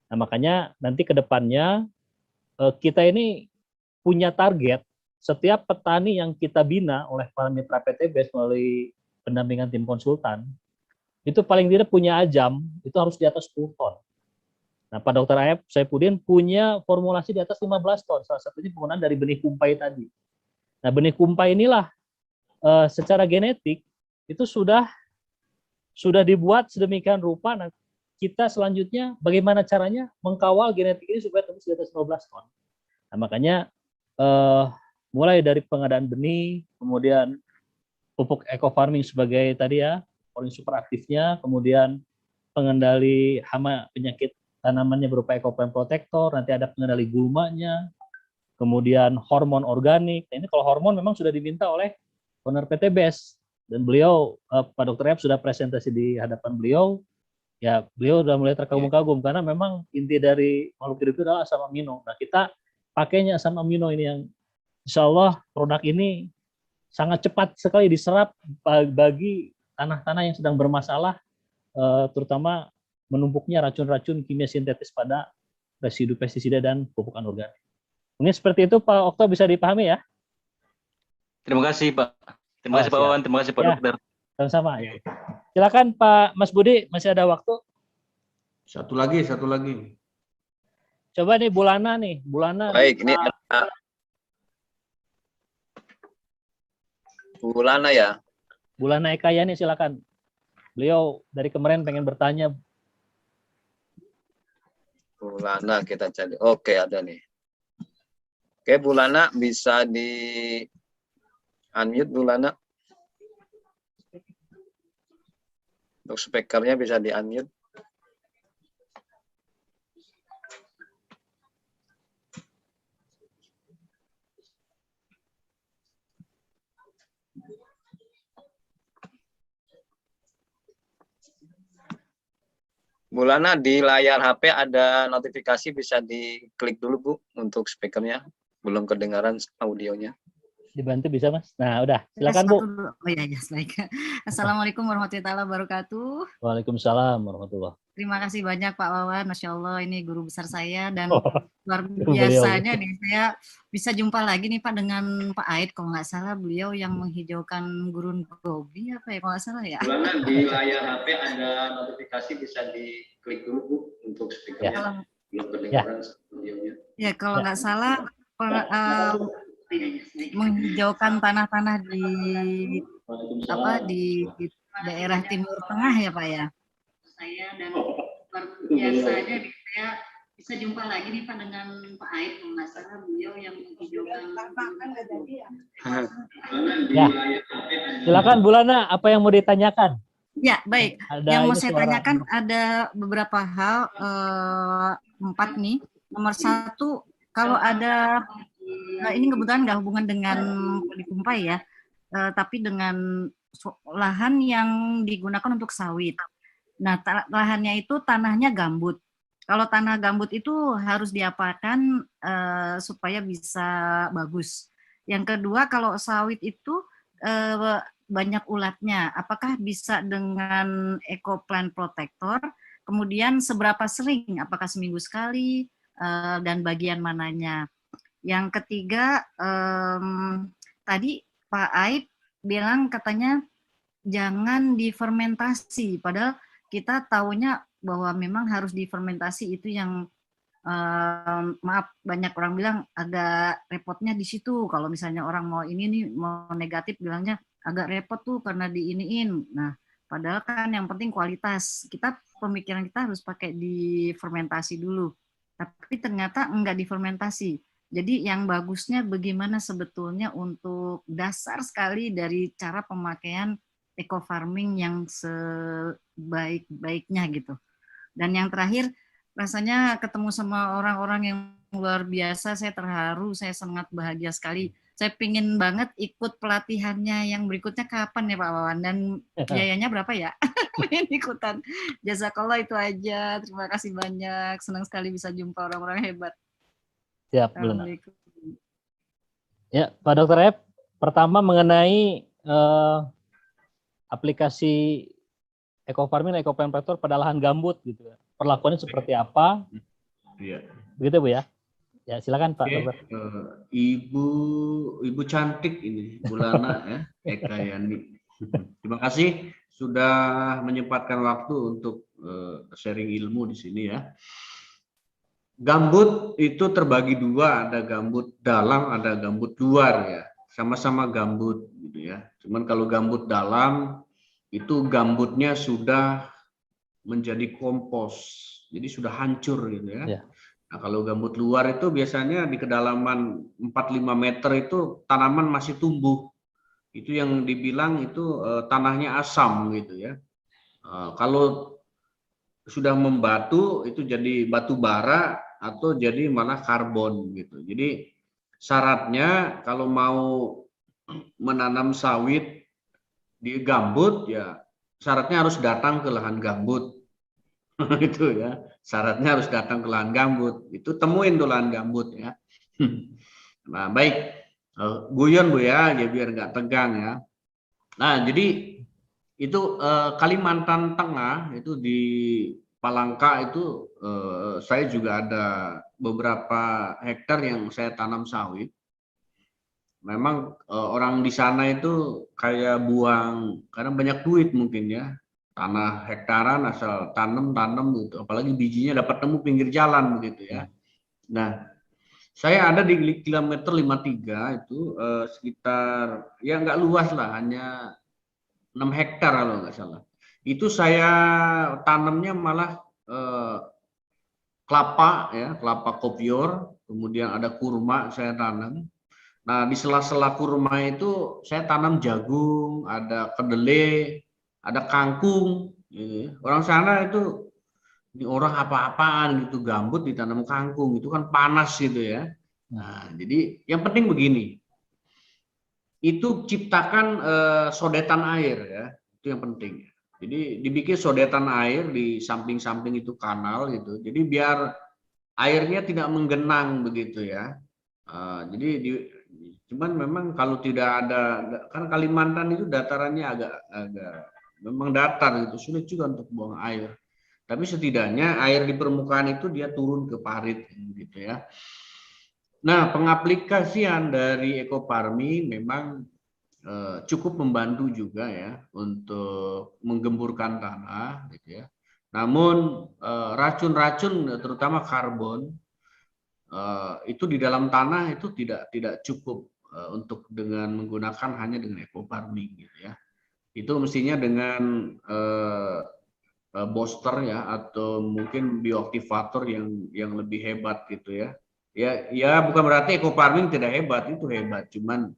Nah, makanya nanti ke depannya kita ini punya target setiap petani yang kita bina oleh para mitra PTBS melalui pendampingan tim konsultan, itu paling tidak punya ajam, itu harus di atas 10 ton. Nah, Pak Dr. Aep Saipudin punya formulasi di atas 15 ton, salah satunya penggunaan dari benih kumpai tadi. Nah, benih kumpai inilah secara genetik itu sudah dibuat sedemikian rupa. Nah, kita selanjutnya bagaimana caranya mengkawal genetik ini supaya tembus di atas 15 ton. Nah, makanya mulai dari pengadaan benih, kemudian pupuk eco farming sebagai tadi ya, poin super aktifnya, kemudian pengendali hama penyakit tanamannya berupa ecoplant protector, nanti ada pengendali gulmanya, kemudian hormon organik. Nah, ini kalau hormon memang sudah diminta oleh owner PTBS, dan beliau Pak Dr. Aep sudah presentasi di hadapan beliau, ya beliau sudah mulai terkagum-kagum karena memang inti dari makhluk hidup itu adalah asam amino. Nah, kita pakainya asam amino ini yang insya Allah produk ini sangat cepat sekali diserap bagi tanah-tanah yang sedang bermasalah, terutama menumpuknya racun-racun kimia sintetis pada residu pestisida dan pupuk anorganik. Mungkin seperti itu Pak Okto, bisa dipahami ya? Terima kasih Pak. Terima kasih Pak Wawan, terima kasih Pak Ya. Dokter. Sama-sama. Ya. Silakan Pak Mas Budi, masih ada waktu. Satu lagi. Coba nih Bulana nih, Bulana. Baik, ini ada Bulana ya. Bulana Ekaya nih, silakan. Beliau dari kemarin pengen bertanya. Bulana kita cari. Oke, ada nih. Oke, Bulana bisa di unmute Bulana. Untuk speakernya bisa di unmute. Bulana, di layar HP ada notifikasi, bisa diklik dulu Bu untuk speakernya. Belum kedengaran audionya. Dibantu bisa Mas? Nah udah, silakan Bu. Oh iya, baik. Assalamualaikum warahmatullahi wabarakatuh. Waalaikumsalam warahmatullahi. Terima kasih banyak Pak Wawan, Masya Allah ini guru besar saya dan Oh, luar beliau. biasanya nih saya bisa jumpa lagi nih Pak dengan Pak Aid, kalau nggak salah beliau yang menghijaukan gurun gobi apa ya kalau nggak salah ya. Bulana, di layar HP ada notifikasi, bisa diklik dulu Bu untuk speakernya. Belum kedengaran audionya. Ya kalau nggak salah menghijaukan tanah-tanah di daerah Timur Tengah ya Pak ya. Saya dan luar biasanya nih saya bisa jumpa lagi nih Pak dengan Pak Aid, kalau nggak salah beliau yang menghijaukan. Ya, silakan Bulana, apa yang mau ditanyakan? Ya baik. Ada yang mau ini saya suara. tanyakan ada beberapa hal, 4 nih. Nomor 1, kalau ada ini kebetulan nggak hubungan dengan dikumpai ya, tapi dengan lahan yang digunakan untuk sawit. Nah, lahannya itu tanahnya gambut. Kalau tanah gambut itu harus diapakan supaya bisa bagus. Yang kedua, kalau sawit itu banyak ulatnya, apakah bisa dengan ecoplant protector? Kemudian seberapa sering? Apakah seminggu sekali? Dan bagian mananya? Yang ketiga, tadi Pak Aib bilang katanya jangan difermentasi, padahal kita tahunya bahwa memang harus difermentasi, itu yang maaf banyak orang bilang agak repotnya di situ. Kalau misalnya orang mau ini nih mau negatif bilangnya agak repot tuh karena diiniin. Nah, padahal kan yang penting kualitas. Pemikiran kita harus pakai difermentasi dulu. Tapi ternyata enggak difermentasi. Jadi yang bagusnya bagaimana sebetulnya untuk dasar sekali dari cara pemakaian eco farming yang sebaik-baiknya gitu. Dan yang terakhir, rasanya ketemu sama orang-orang yang luar biasa, saya terharu, saya sangat bahagia sekali. Saya pingin banget ikut pelatihannya yang berikutnya kapan ya Pak Wawan, dan biayanya berapa ya? Pengen ikutan. Jazakallah, itu aja. Terima kasih banyak. Senang sekali bisa jumpa orang-orang hebat. Siap, Bulana. Ya, Pak Dr. Aep, Pertama mengenai aplikasi ekofarming, ekopentractor pada lahan gambut gitu. Perlakuannya seperti apa? Iya. Begitu Bu ya. Ya silakan Pak Oke, Dokter. Ibu cantik ini, Bulana ya, Eka Yani. Terima kasih sudah menyempatkan waktu untuk sharing ilmu di sini ya. Gambut itu terbagi dua, ada gambut dalam, ada gambut luar ya. Sama-sama gambut gitu ya. Cuman kalau gambut dalam itu gambutnya sudah menjadi kompos, jadi sudah hancur gitu ya. Ya. Nah, kalau gambut luar itu biasanya di kedalaman 4-5 meter itu tanaman masih tumbuh. Itu yang dibilang itu tanahnya asam gitu ya. Kalau sudah membatu itu jadi batu bara atau jadi malah karbon gitu. Jadi syaratnya kalau mau menanam sawit di gambut ya syaratnya harus datang ke lahan gambut. Itu ya, syaratnya harus datang ke lahan gambut. Itu temuin tuh lahan gambut ya. Nah, baik. Guyon Bu ya, biar nggak tegang ya. Nah, jadi itu Kalimantan Tengah itu di Palangka itu saya juga ada beberapa hektar yang saya tanam sawit. Memang orang di sana itu kayak buang karena banyak duit mungkin ya. Tanah hektaran asal tanam gitu, apalagi bijinya dapat temu pinggir jalan begitu ya. Nah, saya ada di kilometer 53 itu sekitar ya nggak luas lah, hanya 6 hektar kalau nggak salah. Itu saya tanamnya malah kelapa ya, kelapa kopior, kemudian ada kurma saya tanam. Nah, di sela-sela kurma itu saya tanam jagung, ada kedelai, ada kangkung. Orang sana itu ini orang apa-apaan gitu, gambut ditanam kangkung, itu kan panas gitu ya. Nah, jadi yang penting begini, itu ciptakan sodetan air ya, itu yang penting. Jadi dibikin sodetan air di samping-samping itu kanal gitu, jadi biar airnya tidak menggenang begitu ya. Jadi cuman memang kalau tidak ada, kan Kalimantan itu datarannya agak memang datar gitu, sulit juga untuk buang air. Tapi setidaknya air di permukaan itu dia turun ke parit gitu ya. Nah, pengaplikasian dari ekofarming memang cukup membantu juga ya untuk menggemburkan tanah gitu ya. Namun racun-racun terutama karbon itu di dalam tanah itu tidak cukup untuk dengan menggunakan hanya dengan ekofarming gitu ya. Itu mestinya dengan booster ya atau mungkin bioaktivator yang lebih hebat gitu ya. Ya bukan berarti ekofarming tidak hebat, itu hebat, cuman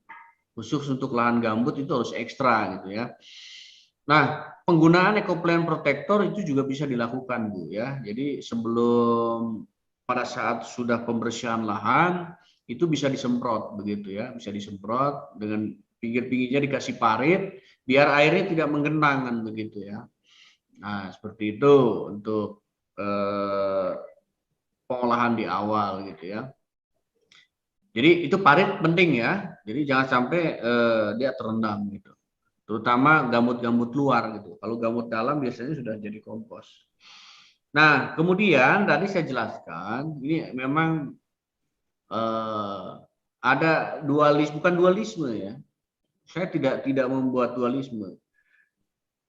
khusus untuk lahan gambut itu harus ekstra gitu ya. Nah, penggunaan ekoplant protector itu juga bisa dilakukan Bu ya. Jadi sebelum pada saat sudah pembersihan lahan itu bisa disemprot begitu ya, bisa disemprot dengan pinggir-pinggirnya dikasih parit biar airnya tidak menggenang kan begitu ya. Nah, seperti itu untuk pengolahan di awal gitu ya. Jadi itu parit penting ya. Jadi jangan sampai dia terendam gitu. Terutama gambut-gambut luar gitu. Kalau gambut dalam biasanya sudah jadi kompos. Nah, kemudian tadi saya jelaskan, ini memang ada dualisme, bukan dualisme ya. Saya tidak membuat dualisme.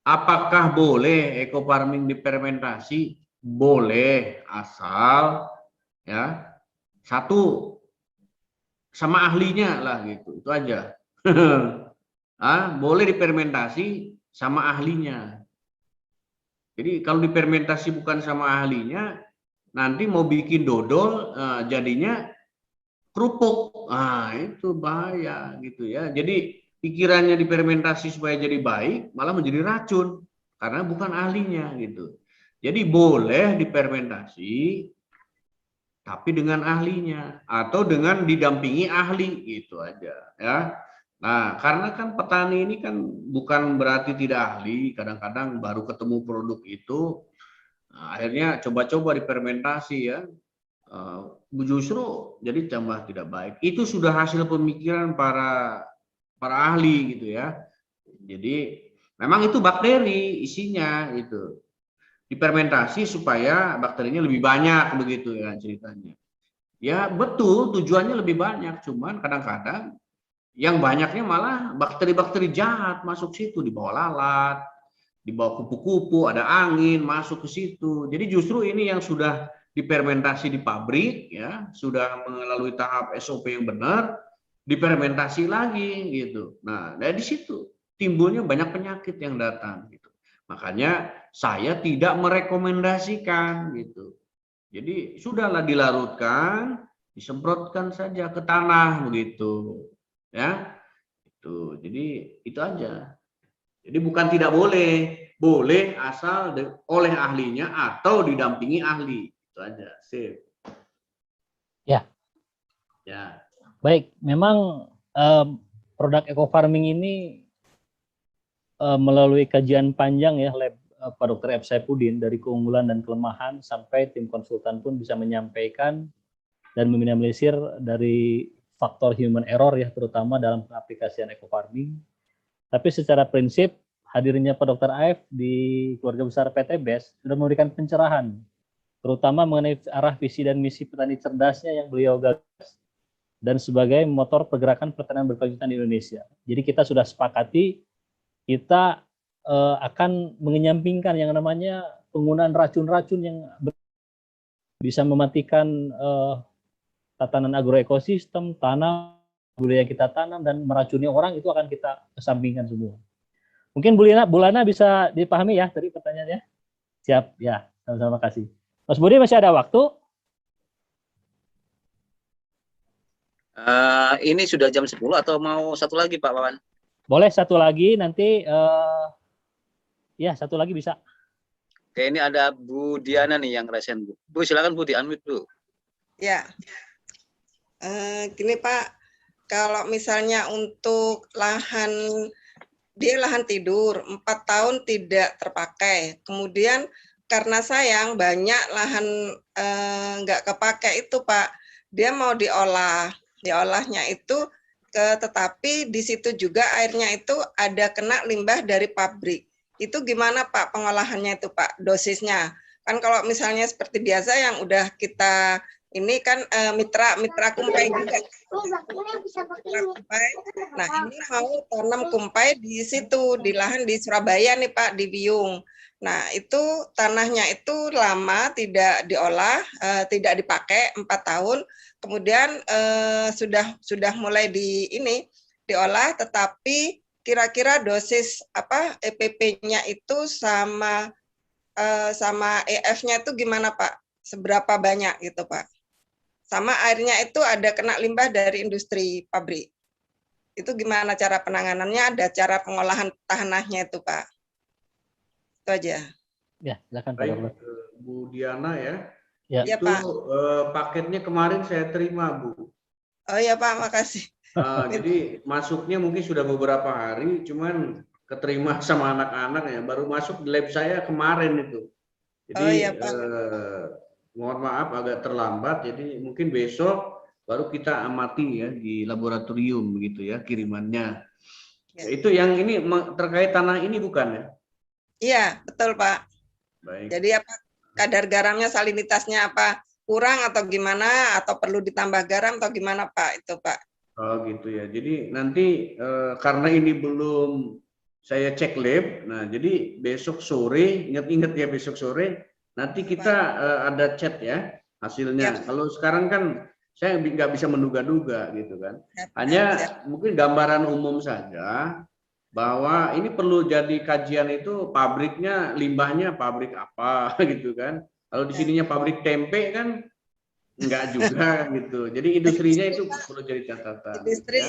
Apakah boleh ekofarming difermentasi? Boleh, asal ya satu sama ahlinya lah gitu, itu aja. Boleh difermentasi sama ahlinya. Jadi kalau difermentasi bukan sama ahlinya, nanti mau bikin dodol jadinya kerupuk. Itu bahaya gitu ya. Jadi pikirannya difermentasi supaya jadi baik, malah menjadi racun karena bukan ahlinya gitu. Jadi boleh difermentasi tapi dengan ahlinya atau dengan didampingi ahli gitu aja ya. Nah, karena kan petani ini kan bukan berarti tidak ahli, kadang-kadang baru ketemu produk itu akhirnya coba-coba difermentasi ya. Justru jadi tambah tidak baik. Itu sudah hasil pemikiran para para ahli gitu ya. Jadi memang itu bakteri isinya itu difermentasi supaya bakterinya lebih banyak begitu ya ceritanya. Ya betul tujuannya lebih banyak, cuman kadang-kadang yang banyaknya malah bakteri-bakteri jahat masuk situ, dibawa lalat, dibawa kupu-kupu, ada angin masuk ke situ. Jadi justru ini yang sudah difermentasi di pabrik ya, sudah melalui tahap SOP yang benar, difermentasi lagi gitu. Nah, dari situ timbulnya banyak penyakit yang datang gitu. Makanya saya tidak merekomendasikan gitu. Jadi sudahlah dilarutkan, disemprotkan saja ke tanah begitu. Ya. Itu. Jadi itu aja. Jadi bukan tidak boleh, boleh asal oleh ahlinya atau didampingi ahli. Itu aja. Sip. Ya. Ya. Baik, memang produk eco farming ini melalui kajian panjang ya Pak Dr. F. Saifuddin dari keunggulan dan kelemahan sampai tim konsultan pun bisa menyampaikan dan meminimalisir dari faktor human error ya terutama dalam pengaplikasian eco farming. Tapi secara prinsip hadirnya Pak Dr. Aif di keluarga besar PT BES sudah memberikan pencerahan terutama mengenai arah visi dan misi petani cerdasnya yang beliau gagas dan sebagai motor pergerakan pertanian berkelanjutan di Indonesia. Jadi kita sudah sepakati kita akan mengenyampingkan yang namanya penggunaan racun-racun yang bisa mematikan tatanan agroekosistem, tanam, budaya yang kita tanam dan meracuni orang itu akan kita kesampingkan semua. Mungkin Bu Lana bisa dipahami ya tadi pertanyaannya? Siap, ya, sama-sama kasih. Mas Budi masih ada waktu? Ini sudah jam 10 atau mau satu lagi Pak Wawan? Boleh satu lagi nanti, ya satu lagi bisa. Oke, ini ada Bu Diana nih yang resen Bu. Bu silakan Bu, di-unmute Bu. Ya, gini Pak, kalau misalnya untuk lahan, dia lahan tidur 4 tahun tidak terpakai, kemudian karena sayang banyak lahan nggak kepakai itu Pak, dia mau diolah, diolahnya itu tetapi di situ juga airnya itu ada kena limbah dari pabrik. Itu gimana Pak pengolahannya itu Pak, dosisnya? Kan kalau misalnya seperti biasa yang udah kita ini kan mitra kumpai juga. Nah ini mau tanam kumpai di situ, di lahan di Surabaya nih Pak, di Biung. Nah itu tanahnya itu lama tidak diolah, tidak dipakai 4 tahun. Kemudian sudah mulai diolah, tetapi kira-kira dosis apa EPP-nya itu sama EF-nya itu gimana Pak? Seberapa banyak gitu Pak? Sama airnya itu ada kena limbah dari industri pabrik. Itu gimana cara penanganannya? Ada cara pengolahan tanahnya itu Pak? Itu aja. Ya, silakan Pak Baik, Dokter. Bu Diana ya. Ya. Ya, Itu Pak. paketnya kemarin saya terima Bu. Oh ya Pak, makasih. Jadi masuknya mungkin sudah beberapa hari, cuman keterima sama anak-anak ya, baru masuk di lab saya kemarin itu. Jadi Oh iya Pak. mohon maaf agak terlambat, jadi mungkin besok baru kita amati ya di laboratorium begitu ya kirimannya. Ya. Itu yang ini terkait tanah ini bukan ya? Iya betul Pak. Baik. Jadi apa kadar garamnya, salinitasnya apa kurang atau gimana, atau perlu ditambah garam atau gimana Pak itu Pak? Oh gitu ya. Jadi nanti karena ini belum saya cek lab, nah jadi besok sore, ingat-ingat ya besok sore, nanti kita ada chat ya hasilnya. Siap. Kalau sekarang kan saya nggak bisa menduga-duga gitu kan. Siap. Hanya Siap. mungkin gambaran umum saja bahwa ini perlu jadi kajian itu pabriknya limbahnya pabrik apa gitu kan. Kalau di sininya pabrik tempe kan enggak juga gitu. Jadi industrinya itu perlu jadi catatan.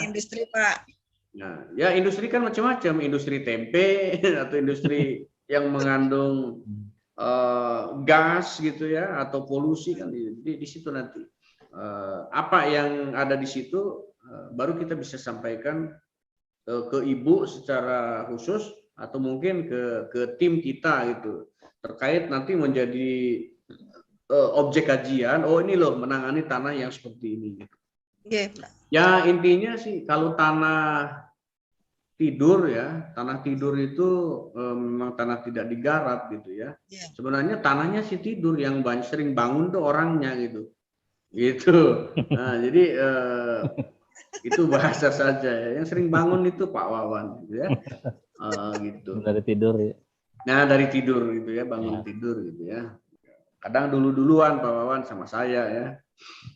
Industri Pak. Nah, ya industri kan macam-macam, industri tempe atau industri yang mengandung gas gitu ya atau polusi kan di situ nanti. Apa yang ada di situ baru kita bisa sampaikan ke ibu secara khusus atau mungkin ke tim kita gitu terkait nanti menjadi objek kajian. Oh ini loh menangani tanah yang seperti ini gitu. Yeah. Ya intinya sih kalau tanah tidur ya, tanah tidur itu memang tanah tidak digarap gitu ya. Iya. Sebenarnya tanahnya sih tidur, yang banyak sering bangun tuh orangnya gitu. Gitu. Nah, jadi itu bahasa saja ya. Yang sering bangun itu Pak Wawan gitu ya. Gitu. Dari tidur ya. Nah, dari tidur gitu ya, bangun tidur gitu ya. Kadang duluan Pak Wawan sama saya ya.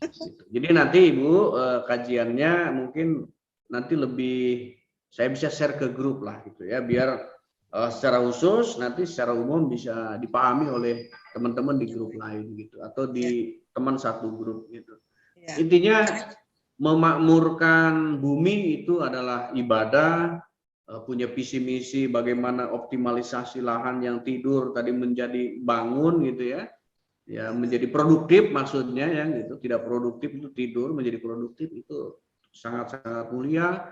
Gitu. Jadi nanti Ibu kajiannya mungkin nanti lebih saya bisa share ke grup lah gitu ya, biar secara khusus nanti secara umum bisa dipahami oleh teman-teman di grup lain gitu, atau di teman satu grup gitu. Intinya memakmurkan bumi itu adalah ibadah, punya visi misi bagaimana optimalisasi lahan yang tidur tadi menjadi bangun gitu ya. Ya menjadi produktif maksudnya ya gitu, tidak produktif itu tidur, menjadi produktif itu sangat-sangat mulia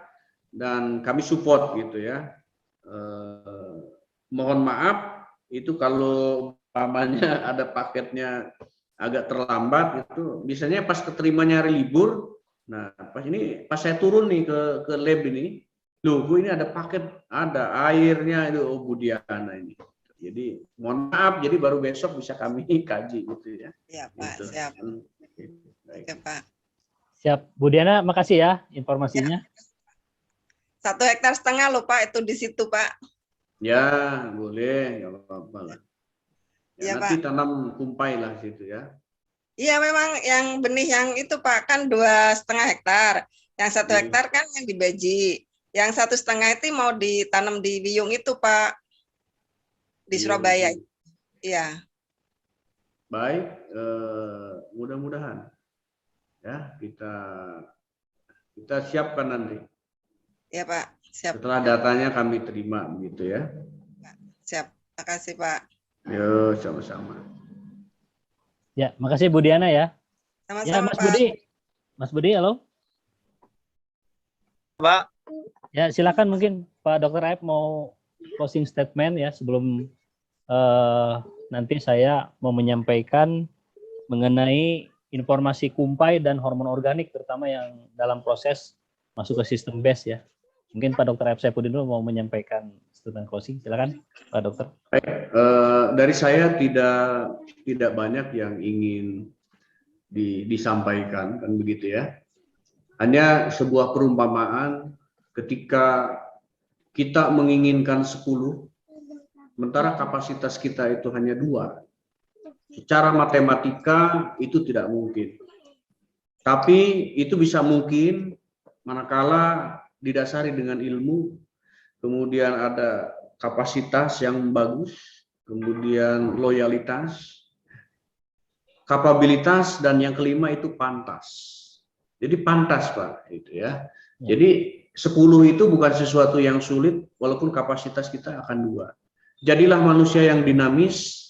dan kami support gitu ya. Mohon maaf itu kalau umpamanya ada paketnya agak terlambat itu, biasanya pas keterimanya hari libur. Nah pas saya turun nih ke lab ini, loh Bu ini ada paket, ada airnya itu, oh Bu Diana ini. Jadi mohon maaf, jadi baru besok bisa kami kaji gitu ya. Iya Pak, gitu. siap. Baik. Oke Pak. Siap, Bu Diana, makasih ya informasinya. 1,5 hektar loh Pak, itu di situ Pak. Ya boleh, nggak apa-apa lah. Ya, Iya nanti Pak. tanam kumpai lah situ ya. Iya memang yang benih yang itu Pak kan 2,5 hektar. Yang 1 hektar kan yang di Beji. Yang 1,5 itu mau ditanam di Wiyung itu Pak. Di Surabaya. Iya. Baik, mudah-mudahan ya kita siapkan nanti. Iya Pak, siap. Setelah datanya kami terima begitu ya. Siap. Makasih Pak. Yo, sama-sama. Ya, makasih Bu Diana ya. Sama-sama Ya, Mas Pak. Budi. Mas Budi, halo. Pak. Ya, silakan mungkin Pak Dr. Aib mau closing statement ya sebelum nanti saya mau menyampaikan mengenai informasi kumpai dan hormon organik terutama yang dalam proses masuk ke sistem BES ya. Mungkin Pak Dr. Aib Saifuddin dulu mau menyampaikan statement closing. Silakan Pak Dokter. Baik, dari saya tidak banyak yang ingin disampaikan kan begitu ya. Hanya sebuah perumpamaan ketika kita menginginkan 10, sementara kapasitas kita itu hanya 2. Secara matematika itu tidak mungkin. Tapi itu bisa mungkin manakala didasari dengan ilmu, kemudian ada kapasitas yang bagus, kemudian loyalitas, kapabilitas, dan yang kelima itu pantas. Jadi pantas Pak, itu ya. Jadi 10 itu bukan sesuatu yang sulit, walaupun kapasitas kita akan 2. Jadilah manusia yang dinamis,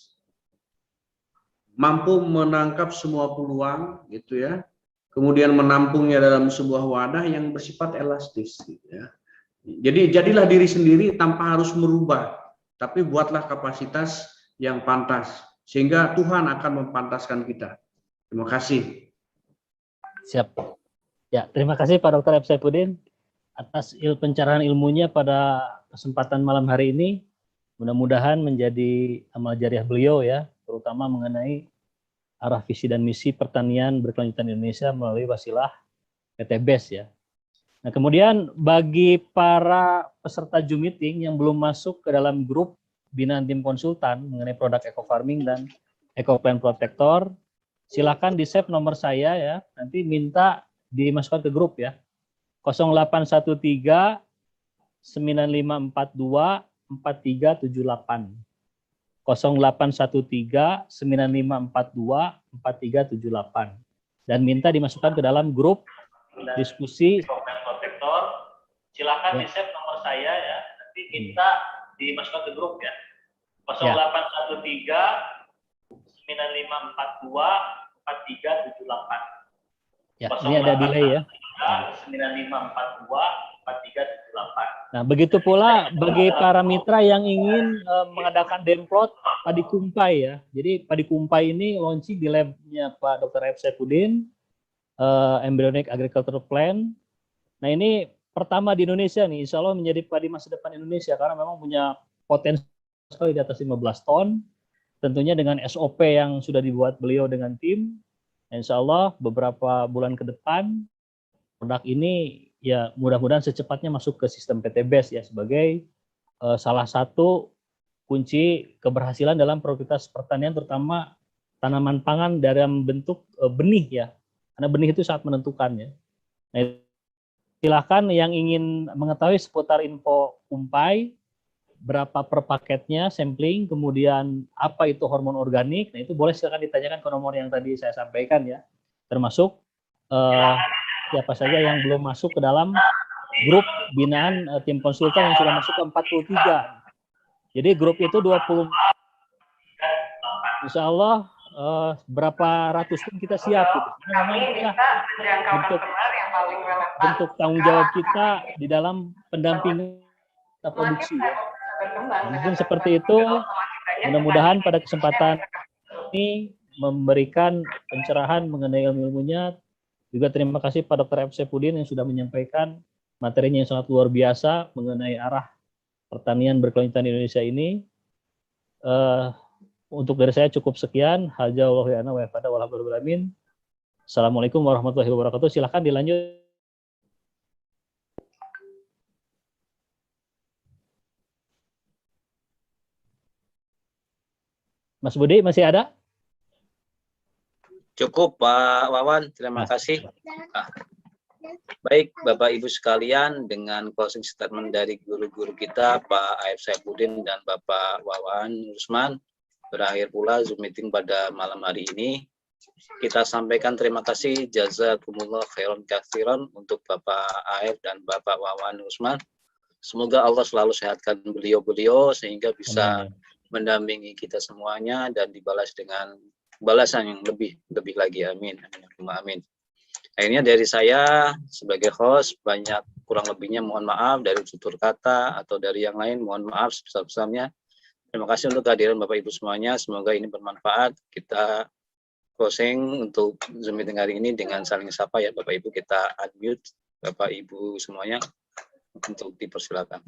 mampu menangkap semua peluang, gitu ya. Kemudian menampungnya dalam sebuah wadah yang bersifat elastis, gitu ya. Jadi jadilah diri sendiri tanpa harus merubah, tapi buatlah kapasitas yang pantas, sehingga Tuhan akan mempantaskan kita. Terima kasih. Siap. Ya, terima kasih Pak Dr. Aib Saifuddin atas pencerahan ilmunya pada kesempatan malam hari ini. Mudah-mudahan menjadi amal jariah beliau ya, terutama mengenai arah visi dan misi pertanian berkelanjutan Indonesia melalui wasilah PT BES ya. Nah, kemudian bagi para peserta Zoom meeting yang belum masuk ke dalam grup binaan tim konsultan mengenai produk eco farming dan eco plant protector, silakan di-save nomor saya ya, nanti minta dimasukkan ke grup ya. 0813 9542 4378. 0813 9542 4378. Dan minta dimasukkan ke dalam grup diskusi protektor. Silakan di-save nomor saya ya, nanti minta dimasukkan ke grup ya. 0813 9542 4378. Ya, ini ada delay ya. 9542 4378. Nah, begitu pula bagi para mitra yang ingin mengadakan demplot padi kumpai ya. Jadi padi kumpai ini launching di labnya Pak Dr. Aib Saifuddin, Embryonic Agricultural Plan. Nah, ini pertama di Indonesia nih, insya Allah menjadi padi masa depan Indonesia karena memang punya potensi sekali di atas 15 ton. Tentunya dengan SOP yang sudah dibuat beliau dengan tim, insya Allah beberapa bulan ke depan produk ini ya mudah-mudahan secepatnya masuk ke sistem PTBES ya sebagai salah satu kunci keberhasilan dalam produktivitas pertanian, terutama tanaman pangan dalam bentuk benih ya, karena benih itu sangat menentukan ya. Nah, silakan yang ingin mengetahui seputar info kumpai, berapa per paketnya, sampling, kemudian apa itu hormon organik, nah itu boleh silakan ditanyakan ke nomor yang tadi saya sampaikan ya, termasuk siapa saja yang belum masuk ke dalam grup binaan tim konsultan yang sudah masuk ke 43. Jadi grup itu 20, insya Allah berapa ratus pun kita siap gitu. Karena memang kita bentuk tanggung jawab kita di dalam pendampingan produksi. Ya. Mungkin seperti itu. Mudah-mudahan pada kesempatan ini memberikan pencerahan mengenai ilmu-ilmunya. Juga terima kasih Pak Dr. F. Saifuddin yang sudah menyampaikan materinya yang sangat luar biasa mengenai arah pertanian berkelanjutan di Indonesia ini. Untuk dari saya cukup sekian. Assalamualaikum warahmatullahi wabarakatuh. Silakan dilanjut. Mas Budi masih ada? Cukup Pak Wawan, terima kasih. Nah, baik Bapak Ibu sekalian, dengan closing statement dari guru-guru kita Pak A.F. Saifuddin dan Bapak Wawan Usman, berakhir pula Zoom meeting pada malam hari ini. Kita sampaikan terima kasih jazakumullah khairan katsiran untuk Bapak A.F. dan Bapak Wawan Usman. Semoga Allah selalu sehatkan beliau-beliau sehingga bisa mendampingi kita semuanya dan dibalas dengan balasan yang lebih lagi. Amin. Amin. Akhirnya dari saya sebagai host, banyak kurang lebihnya mohon maaf dari tutur kata atau dari yang lain, mohon maaf sebesar-besarnya. Terima kasih untuk kehadiran Bapak Ibu semuanya, semoga ini bermanfaat. Kita closing untuk Zoom meeting hari ini dengan saling sapa ya Bapak Ibu, kita unmute Bapak Ibu semuanya untuk dipersilakan.